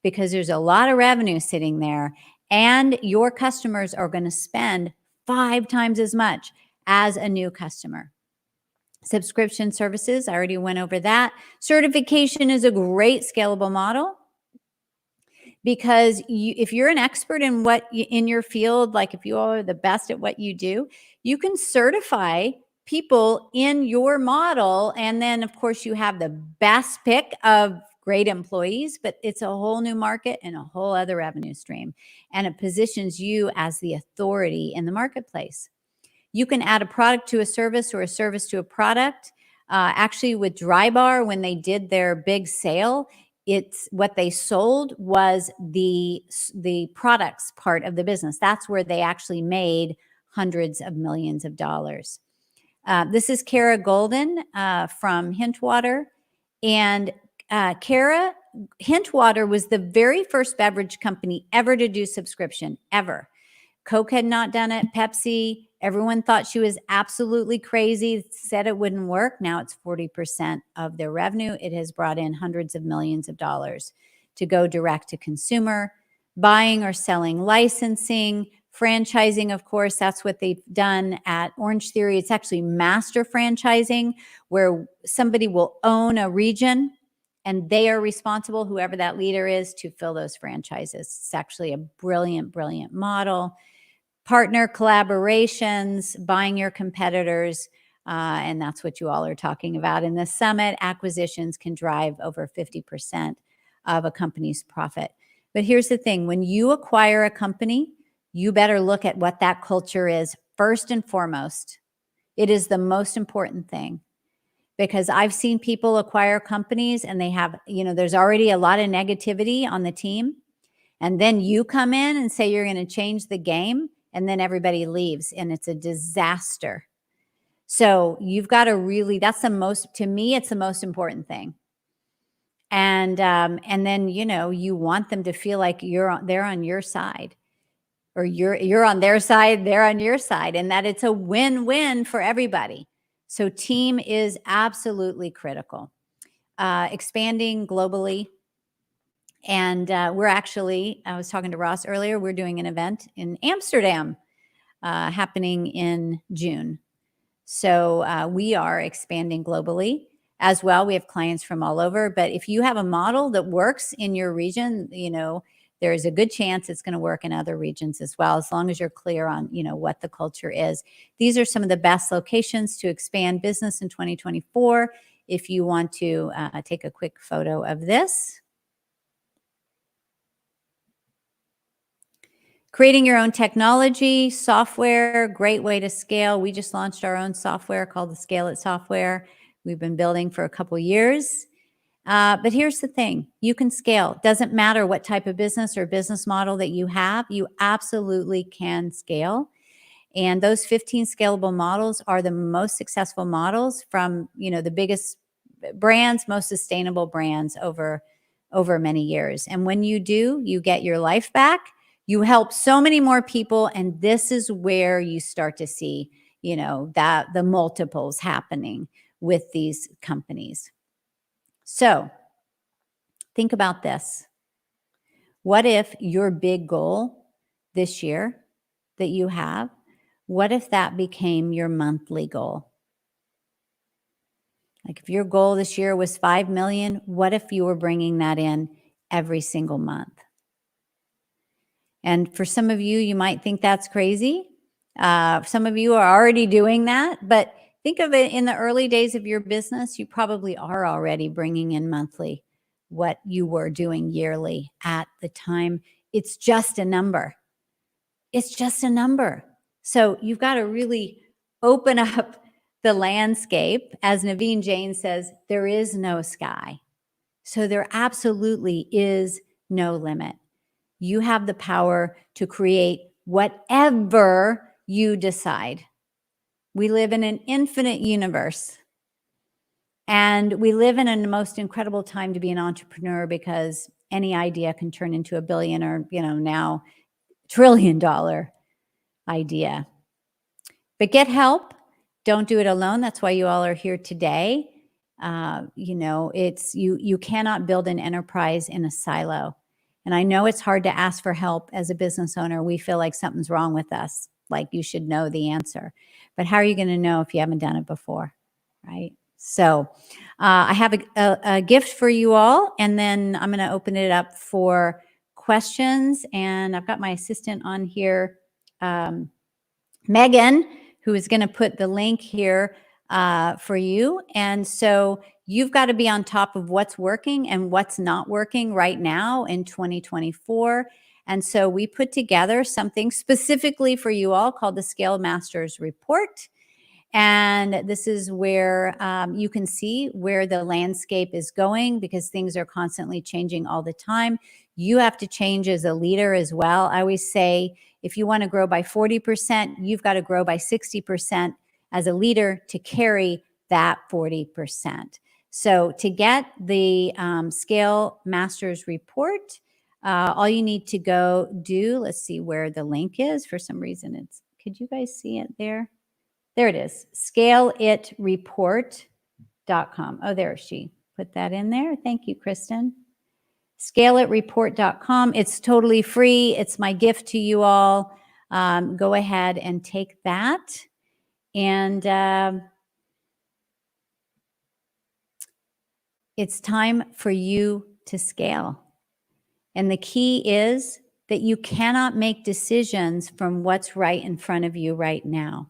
Because there's a lot of revenue sitting there, and your customers are going to spend 5 times as much as a new customer. Subscription services, I already went over that. Certification is a great scalable model because if you're an expert in in your field, like if you all are the best at what you do, you can certify people in your model. And then, of course, you have the best pick of great employees, but it's a whole new market and a whole other revenue stream. And it positions you as the authority in the marketplace. You can add a product to a service or a service to a product. Actually, with Drybar, when they did their big sale, it's what they sold was the products part of the business. That's where they actually made hundreds of millions of dollars. This is Kara Golden from Hintwater. And Kara, Hintwater was the very first beverage company ever to do subscription, ever. Coke had not done it, Pepsi. Everyone thought she was absolutely crazy, said it wouldn't work. Now it's 40% of their revenue. It has brought in hundreds of millions of dollars to go direct to consumer, buying or selling licensing, franchising, of course, that's what they've done at Orange Theory. It's actually master franchising, where somebody will own a region and they are responsible, whoever that leader is, to fill those franchises. It's actually a brilliant, brilliant model. Partner collaborations, buying your competitors, and that's what you all are talking about in this summit. Acquisitions can drive over 50% of a company's profit. But here's the thing. When you acquire a company, you better look at what that culture is first and foremost. It is the most important thing. because I've seen people acquire companies and they have, there's already a lot of negativity on the team. And then you come in and say you're going to change the game, and then everybody leaves and it's a disaster. So you've got to really, to me, it's the most important thing. And then, you want them to feel like they're on your side, or you're on their side, they're on your side, and that it's a win-win for everybody. So team is absolutely critical. Expanding globally. And I was talking to Ross earlier, we're doing an event in Amsterdam happening in June. So we are expanding globally as well. We have clients from all over, but if you have a model that works in your region, there's a good chance it's going to work in other regions as well, as long as you're clear on, what the culture is. These are some of the best locations to expand business in 2024. If you want to take a quick photo of this. Creating your own technology, software, great way to scale. We just launched our own software called the Scale It software. We've been building for a couple years. But here's the thing, you can scale. Doesn't matter what type of business or business model that you have, you absolutely can scale. And those 15 scalable models are the most successful models from, the biggest brands, most sustainable brands over many years. And when you do, you get your life back. You help so many more people. And this is where you start to see, that the multiples happening with these companies. So think about this. What if your big goal this year that you have, what if that became your monthly goal? Like if your goal this year was 5 million, what if you were bringing that in every single month? And for some of you, you might think that's crazy. Some of you are already doing that, but think of it in the early days of your business, you probably are already bringing in monthly what you were doing yearly at the time. It's just a number. It's just a number. So you've got to really open up the landscape. As Naveen Jain says, there is no sky. So there absolutely is no limit. You have the power to create whatever you decide. We live in an infinite universe. And we live in a most incredible time to be an entrepreneur, because any idea can turn into a billion or, now $1 trillion idea. But get help. Don't do it alone. That's why you all are here today. You cannot build an enterprise in a silo. And I know it's hard to ask for help as a business owner. We feel like something's wrong with us, like you should know the answer. But how are you going to know if you haven't done it before, right? So I have a gift for you all, and then I'm going to open it up for questions. And I've got my assistant on here, Megan, who is going to put the link here for you. And so you've got to be on top of what's working and what's not working right now in 2024. And so we put together something specifically for you all called the Scale Masters Report. And this is where you can see where the landscape is going, because things are constantly changing all the time. You have to change as a leader as well. I always say, if you want to grow by 40%, you've got to grow by 60% as a leader to carry that 40%. So to get the Scale Masters Report, all you need to go do, let's see where the link is. For some reason, could you guys see it there? There it is, scaleItreport.com. Oh, there she put that in there. Thank you, Kristen. ScaleItreport.com. It's totally free. It's my gift to you all. Go ahead and take that. And it's time for you to scale. And the key is that you cannot make decisions from what's right in front of you right now.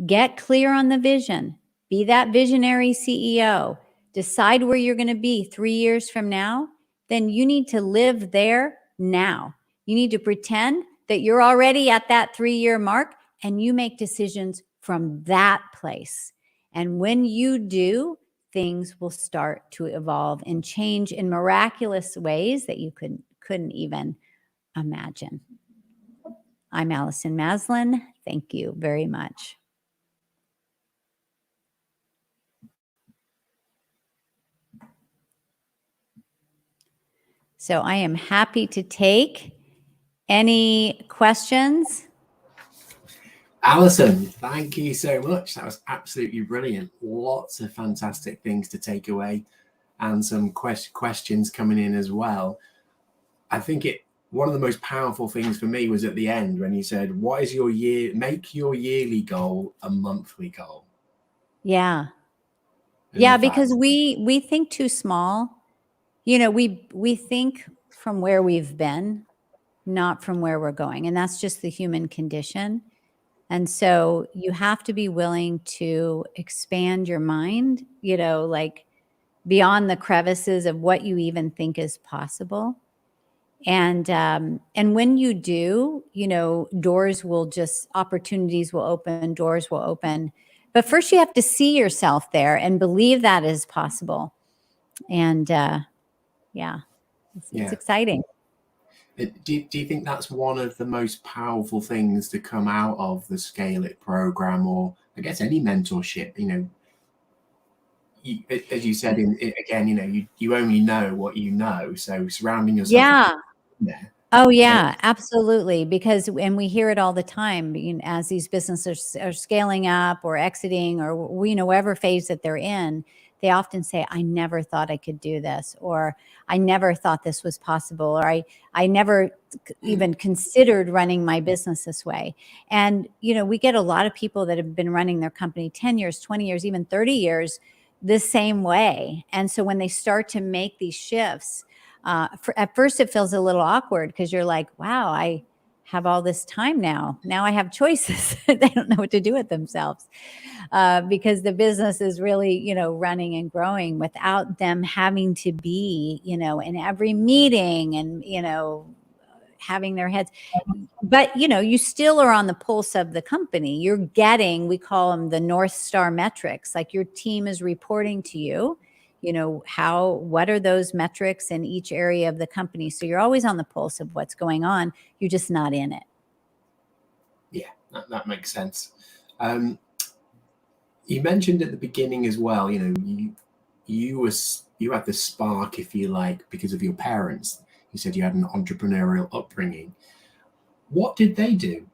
Get clear on the vision. Be that visionary CEO. Decide where you're going to be 3 years from now. Then you need to live there now. You need to pretend that you're already at that 3-year mark, and you make decisions from that place. And when you do, things will start to evolve and change in miraculous ways that you couldn't even imagine. I'm Allison Maslan. Thank you very much. So I am happy to take any questions. Allison, thank you so much. That was absolutely brilliant. Lots of fantastic things to take away and some questions coming in as well. I think one of the most powerful things for me was at the end when you said, what is your make your yearly goal a monthly goal. Yeah. Yeah, because we think too small. You know, we think from where we've been, not from where we're going. And that's just the human condition. And so you have to be willing to expand your mind, you know, like beyond the crevices of what you even think is possible. And when you do, you know, opportunities will open, doors will open. But first you have to see yourself there and believe that is possible. And it's exciting. Do you think that's one of the most powerful things to come out of the Scale It program, or I guess any mentorship? You know, as you said, again, you know, you only know what you know. So surrounding yourself. Yeah. Oh yeah, absolutely. And we hear it all the time, you know, as these businesses are scaling up or exiting or whatever phase that they're in, they often say, I never thought I could do this, or I never thought this was possible, or I never even considered running my business this way. And, you know, we get a lot of people that have been running their company 10 years, 20 years, even 30 years the same way. And so when they start to make these shifts, at first it feels a little awkward because you're like, wow, I have all this time now. Now I have choices. They don't know what to do with themselves because the business is really, you know, running and growing without them having to be, you know, in every meeting and, you know, having their heads. But, you know, you still are on the pulse of the company. You're getting, we call them the North Star metrics, like your team is reporting to you. You know, what are those metrics in each area of the company? So you're always on the pulse of what's going on. You're just not in it. Yeah, that makes sense. You mentioned at the beginning as well, you know, you had the spark, if you like, because of your parents. You said you had an entrepreneurial upbringing. What did they do?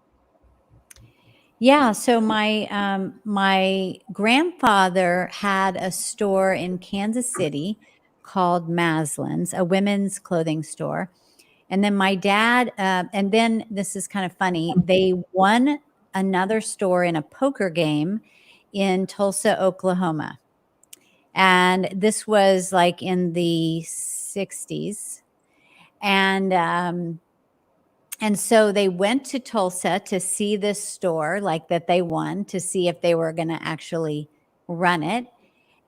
Yeah, so my grandfather had a store in Kansas City called Maslan's, a women's clothing store. And then my dad, and then this is kind of funny, they won another store in a poker game in Tulsa, Oklahoma. And this was like in the 60s. And so they went to Tulsa to see this store, like that they won, to see if they were going to actually run it.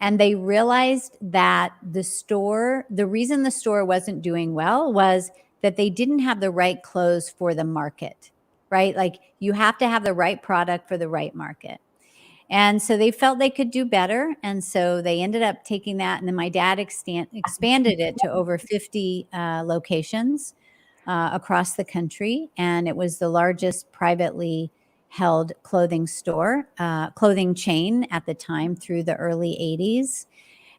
And they realized that the reason the store wasn't doing well was that they didn't have the right clothes for the market, right? Like you have to have the right product for the right market. And so they felt they could do better. And so they ended up taking that. And then my dad expanded it to over 50 locations across the country. And it was the largest privately held clothing chain at the time through the early 80s.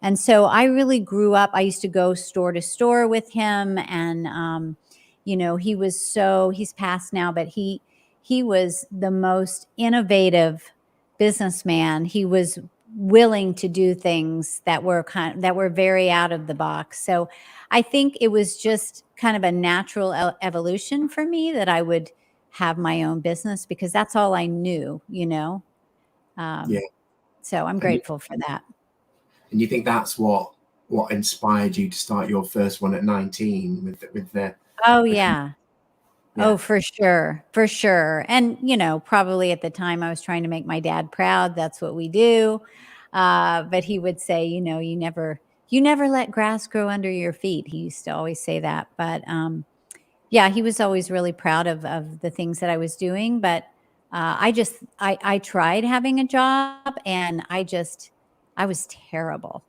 And so I really grew up. I used to go store to store with him. And, you know, he's passed now, but he was the most innovative businessman. He was willing to do things that were very out of the box. So I think it was just kind of a natural evolution for me that I would have my own business because that's all I knew, you know? So I'm grateful for that. And you think that's what inspired you to start your first one at 19 with the Oh yeah. Oh, for sure. For sure. And, you know, probably at the time I was trying to make my dad proud. That's what we do. But he would say, you know, you never let grass grow under your feet. He used to always say that. But yeah, he was always really proud of the things that I was doing. But I tried having a job and I was terrible.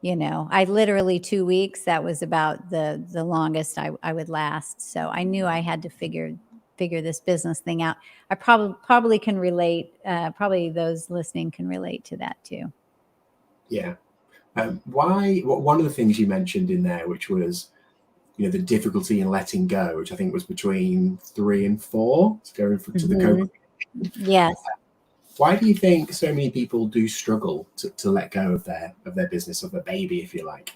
I literally 2 weeks, that was about the longest I would last. So I knew I had to figure this business thing out. I probably can relate. Probably those listening can relate to that too. Yeah. One of the things you mentioned in there, which was, the difficulty in letting go, which I think was between 3 and 4, going to the Mm-hmm. Yes. Why do you think so many people do struggle to let go of their business, of their baby, if you like?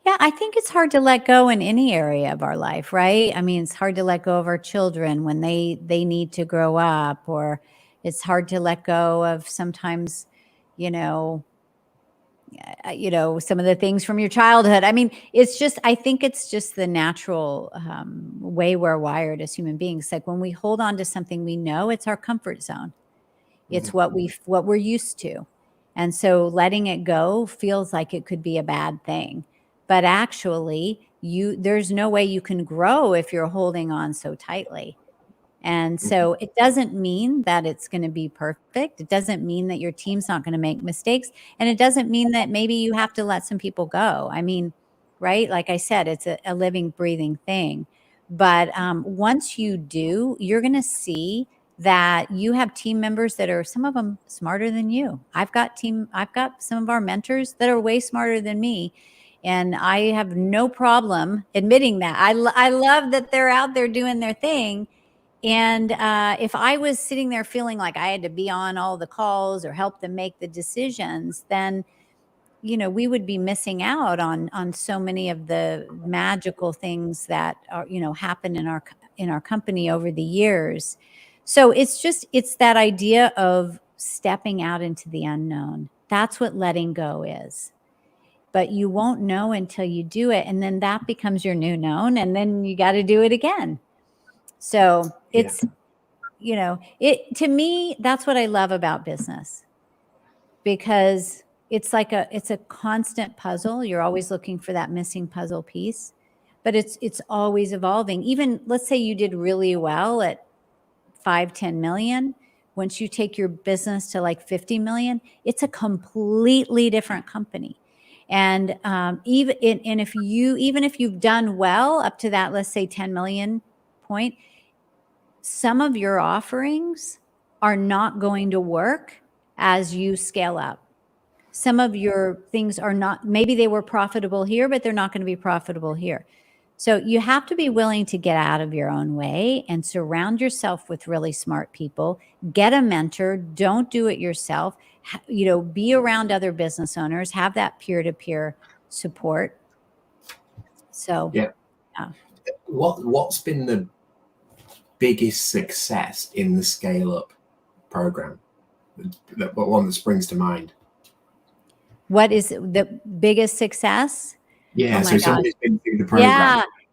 Yeah, I think it's hard to let go in any area of our life, right? I mean, it's hard to let go of our children when they need to grow up, or it's hard to let go of sometimes, you know, some of the things from your childhood. I mean, I think it's just the natural way we're wired as human beings. Like when we hold on to something we know, it's our comfort zone. It's Mm-hmm. what we're used to. And so letting it go feels like it could be a bad thing. But actually, there's no way you can grow if you're holding on so tightly. And so it doesn't mean that it's going to be perfect. It doesn't mean that your team's not going to make mistakes. And it doesn't mean that maybe you have to let some people go. I mean, right? Like I said, it's a living, breathing thing. But once you do, you're going to see that you have team members that are, some of them smarter than you. I've got some of our mentors that are way smarter than me. And I have no problem admitting that. I love that they're out there doing their thing. And if I was sitting there feeling like I had to be on all the calls or help them make the decisions, then we would be missing out on so many of the magical things that are happen in our company over the years. So it's that idea of stepping out into the unknown. That's what letting go is. But you won't know until you do it, and then that becomes your new known, and then you got to do it again. So Yeah. to me, that's what I love about business, because it's a constant puzzle. You're always looking for that missing puzzle piece, but it's always evolving. Even let's say you did really well at 5-10 million. Once you take your business to like 50 million, it's a completely different company. And even if you've done well up to that, let's say 10 million point, some of your offerings are not going to work as you scale up. Some of your things are not, maybe they were profitable here, but they're not going to be profitable here. So you have to be willing to get out of your own way and surround yourself with really smart people. Get a mentor. Don't do it yourself. Be around other business owners. Have that peer-to-peer support. So, Yeah. yeah. What's been the biggest success in the scale up program? What one that springs to mind? What is the biggest success? Oh Yeah. my So gosh. somebody's been through the program.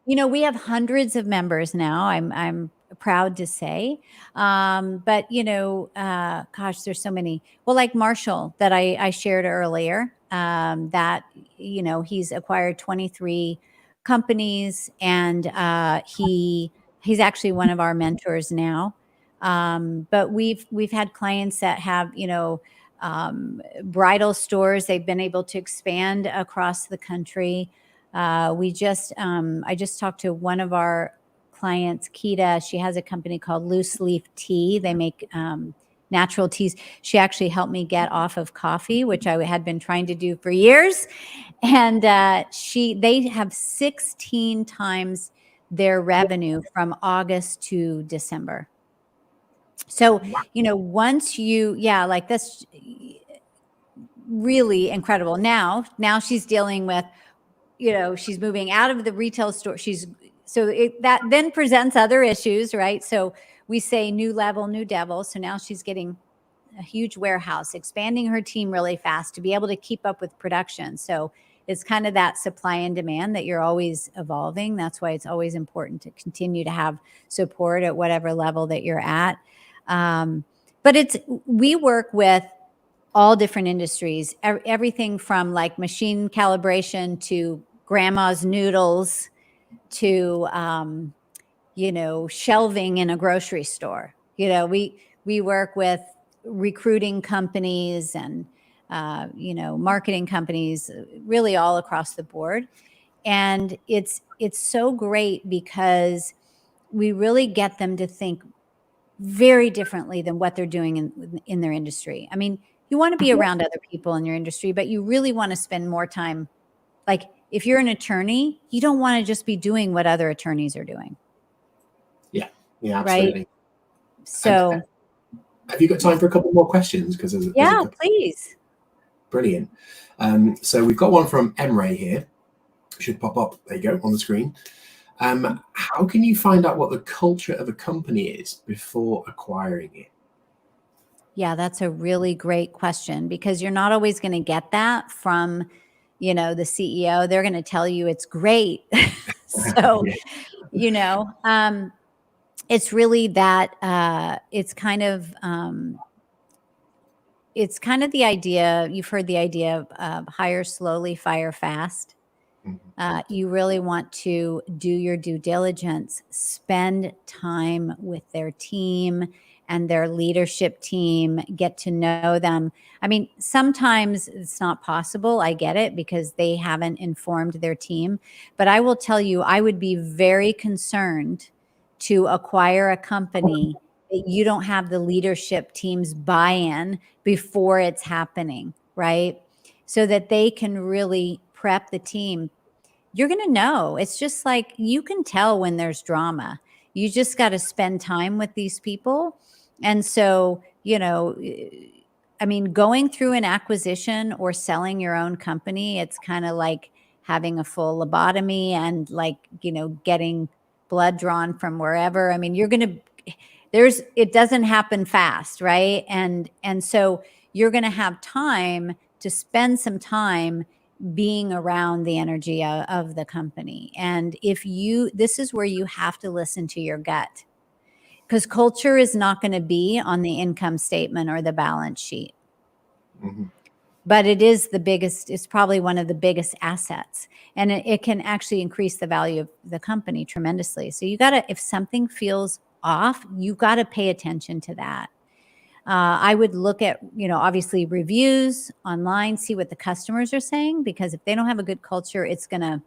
Yeah. We have hundreds of members now. I'm proud to say. But gosh, there's so many. Well, like Marshall that I shared earlier, that, he's acquired 23 companies, and he's actually one of our mentors now. But we've had clients that have, bridal stores. They've been able to expand across the country. I just talked to one of our clients, Kita. She has a company called Loose Leaf Tea. They make natural teas. She actually helped me get off of coffee, which I had been trying to do for years. And they have 16 times their revenue from August to December. So, once like that's really incredible. Now she's dealing with, she's moving out of the retail store. That then presents other issues, right? So we say new level, new devil. So now she's getting a huge warehouse, expanding her team really fast to be able to keep up with production. So it's kind of that supply and demand that you're always evolving. That's why it's always important to continue to have support at whatever level that you're at. But we work with all different industries, everything from like machine calibration to grandma's noodles to, shelving in a grocery store. We work with recruiting companies and marketing companies, really all across the board. And it's so great because we really get them to think very differently than what they're doing in their industry. I mean, you want to be around other people in your industry, but you really want to spend more time. Like if you're an attorney, you don't want to just be doing what other attorneys are doing. Yeah, absolutely. Right? So, and have you got time for a couple more questions? Because there's a couple. Please. Brilliant. So we've got one from Emre here. Should pop up. There you go on the screen. How can you find out what the culture of a company is before acquiring it? Yeah, that's a really great question, because you're not always going to get that from, the CEO. They're going to tell you it's great. So, it's really that it's kind of the idea. You've heard the idea of hire slowly, fire fast. You really want to do your due diligence, spend time with their team and their leadership team, get to know them. I mean, sometimes it's not possible. I get it, because they haven't informed their team. But I will tell you, I would be very concerned to acquire a company that you don't have the leadership team's buy-in before it's happening, right? So that they can really prep the team. You're going to know. It's just like, you can tell when there's drama. You just got to spend time with these people. And so, I mean, going through an acquisition or selling your own company, it's kind of like having a full lobotomy and getting blood drawn from wherever. I mean, it doesn't happen fast, right? And so you're going to have time to spend some time being around the energy of the company. And this is where you have to listen to your gut, because culture is not going to be on the income statement or the balance sheet. But it's probably one of the biggest assets, and it can actually increase the value of the company tremendously. So if something feels off, you got to pay attention to that. I would look at, obviously reviews online, see what the customers are saying, because if they don't have a good culture, it's gonna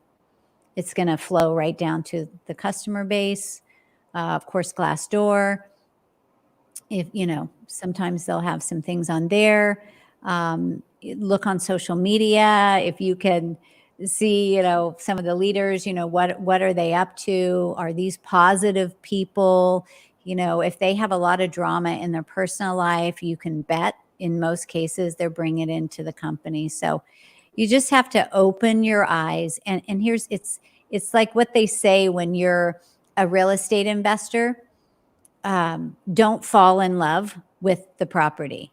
flow right down to the customer base. Of course, Glassdoor. If sometimes they'll have some things on there. Look on social media if you can see, some of the leaders. What are they up to? Are these positive people? If they have a lot of drama in their personal life, you can bet in most cases they're bringing it into the company. So you just have to open your eyes. And it's like what they say when you're a real estate investor. Don't fall in love with the property.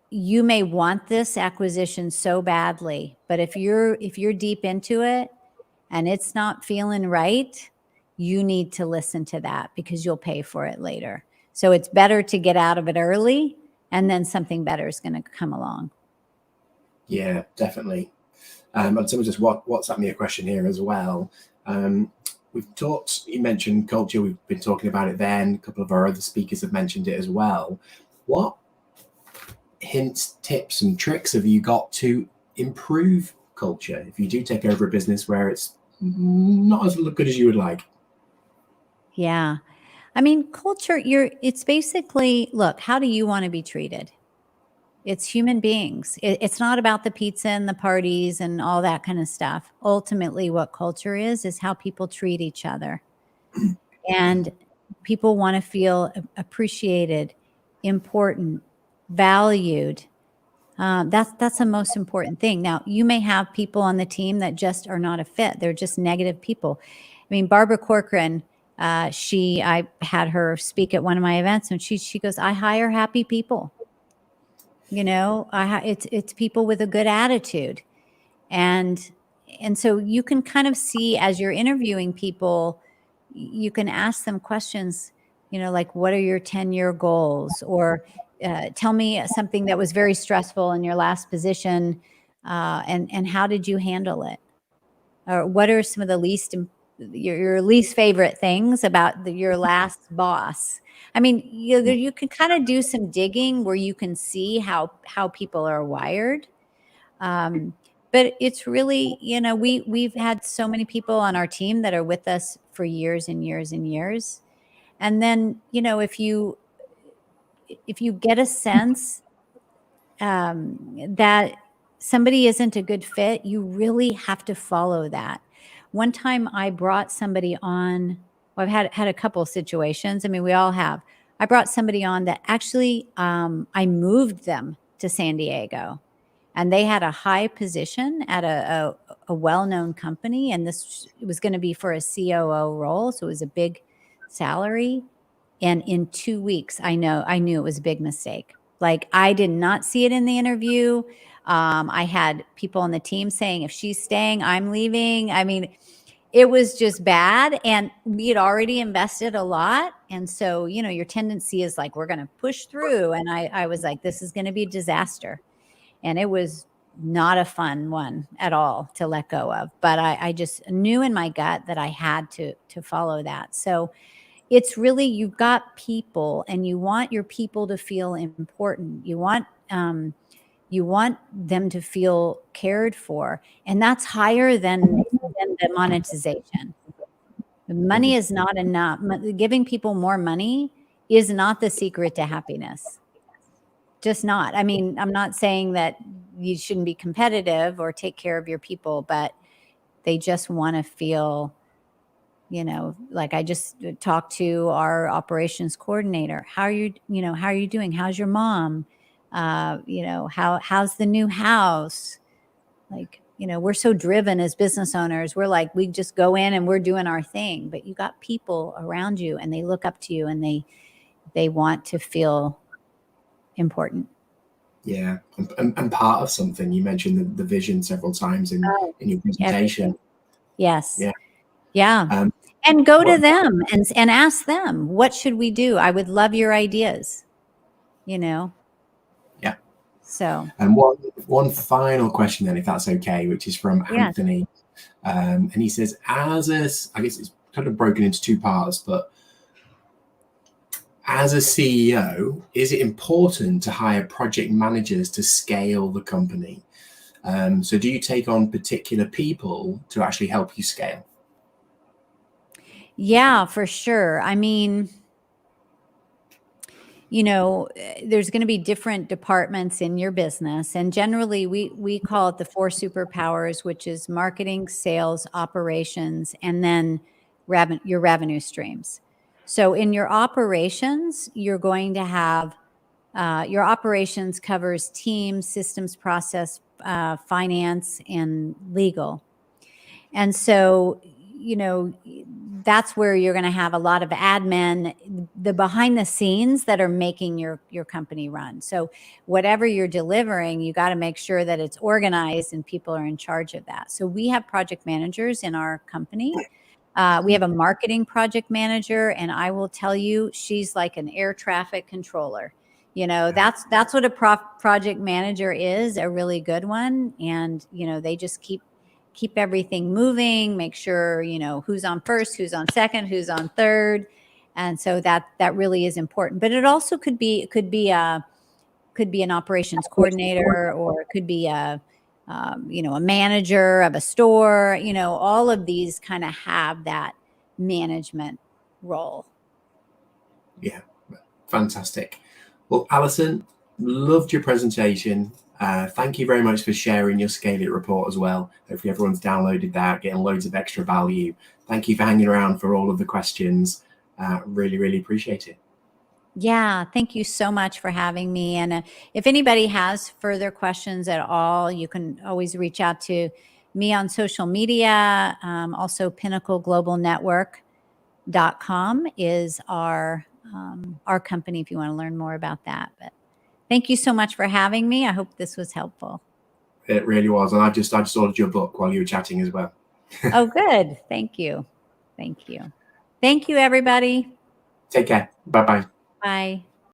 You may want this acquisition so badly, but if you're deep into it and it's not feeling right, you need to listen to that, because you'll pay for it later. So it's better to get out of it early, and then something better is going to come along. Yeah, definitely. And someone just WhatsApp me a question here as well. You mentioned culture. We've been talking about it then. A couple of our other speakers have mentioned it as well. What hints, tips, and tricks have you got to improve culture if you do take over a business where it's not as good as you would like? Yeah. I mean, culture, it's basically, look, how do you want to be treated? It's human beings. It's not about the pizza and the parties and all that kind of stuff. Ultimately, what culture is how people treat each other. And people want to feel appreciated, important, valued. That's the most important thing. Now, you may have people on the team that just are not a fit. They're just negative people. I mean, Barbara Corcoran, I had her speak at one of my events, and she goes, I hire happy people. It's people with a good attitude. And so you can kind of see, as you're interviewing people, you can ask them questions, like, what are your 10-year goals? Or tell me something that was very stressful in your last position, and how did you handle it? Or what are some of the least your least favorite things about your last boss. I mean, you can kind of do some digging where you can see how people are wired. But it's really, we've had so many people on our team that are with us for years and years and years. And then, if you get a sense that somebody isn't a good fit, you really have to follow that. One time I brought somebody on, well, I've had a couple of situations. I mean, we all have. I brought somebody on that actually, I moved them to San Diego, and they had a high position at a well-known company. And this was going to be for a COO role. So it was a big salary. And in 2 weeks, I knew it was a big mistake. Like, I did not see it in the interview. I had people on the team saying, if she's staying, I'm leaving. I mean, it was just bad. And we had already invested a lot. And so, your tendency is like, we're going to push through. And I was like, this is going to be a disaster. And it was not a fun one at all to let go of. But I just knew in my gut that I had to follow that. So it's really, you've got people, and you want your people to feel important. You want them to feel cared for, and that's higher than the monetization. The money is not enough. Giving people more money is not the secret to happiness. Just not. I mean, I'm not saying that you shouldn't be competitive or take care of your people, but they just want to feel, like I just talked to our operations coordinator. How are you doing? How's your mom? How's the new house? Like, we're so driven as business owners. We're like, we just go in and we're doing our thing, but you got people around you and they look up to you and they want to feel important. Yeah. And part of something. You mentioned the vision several times in your presentation. Everything. Yes. Yeah. Yeah. And go to them and ask them, what should we do? I would love your ideas, Yeah. So. And one final question then, if that's okay, which is from Anthony. And he says, I guess it's kind of broken into two parts, but as a CEO, is it important to hire project managers to scale the company? So do you take on particular people to actually help you scale? Yeah, for sure. I mean, there's going to be different departments in your business. And generally we call it the 4 superpowers, which is marketing, sales, operations, and then your revenue streams. So in your operations, you're going to have, your operations covers team, systems, process, finance, and legal. And so, that's where you're going to have a lot of admin, the behind the scenes that are making your company run. So whatever you're delivering, you got to make sure that it's organized and people are in charge of that. So we have project managers in our company. We have a marketing project manager, and I will tell you, she's like an air traffic controller. That's what a project manager is, a really good one. And, they just keep everything moving, make sure, who's on first, who's on second, who's on third. And so that really is important. But it also could be an operations coordinator, or it could be a manager of a store. All of these kind of have that management role. Yeah, fantastic. Well, Allison, loved your presentation. Thank you very much for sharing your Scale It report as well. Hopefully everyone's downloaded that, getting loads of extra value. Thank you for hanging around for all of the questions. Really, really appreciate it. Yeah, thank you so much for having me. And if anybody has further questions at all, you can always reach out to me on social media. Also, pinnacleglobalnetwork.com is our company if you want to learn more about that. But thank you so much for having me. I hope this was helpful. It really was. And I just ordered your book while you were chatting as well. Oh, good. Thank you. Thank you. Thank you, everybody. Take care. Bye-bye. Bye.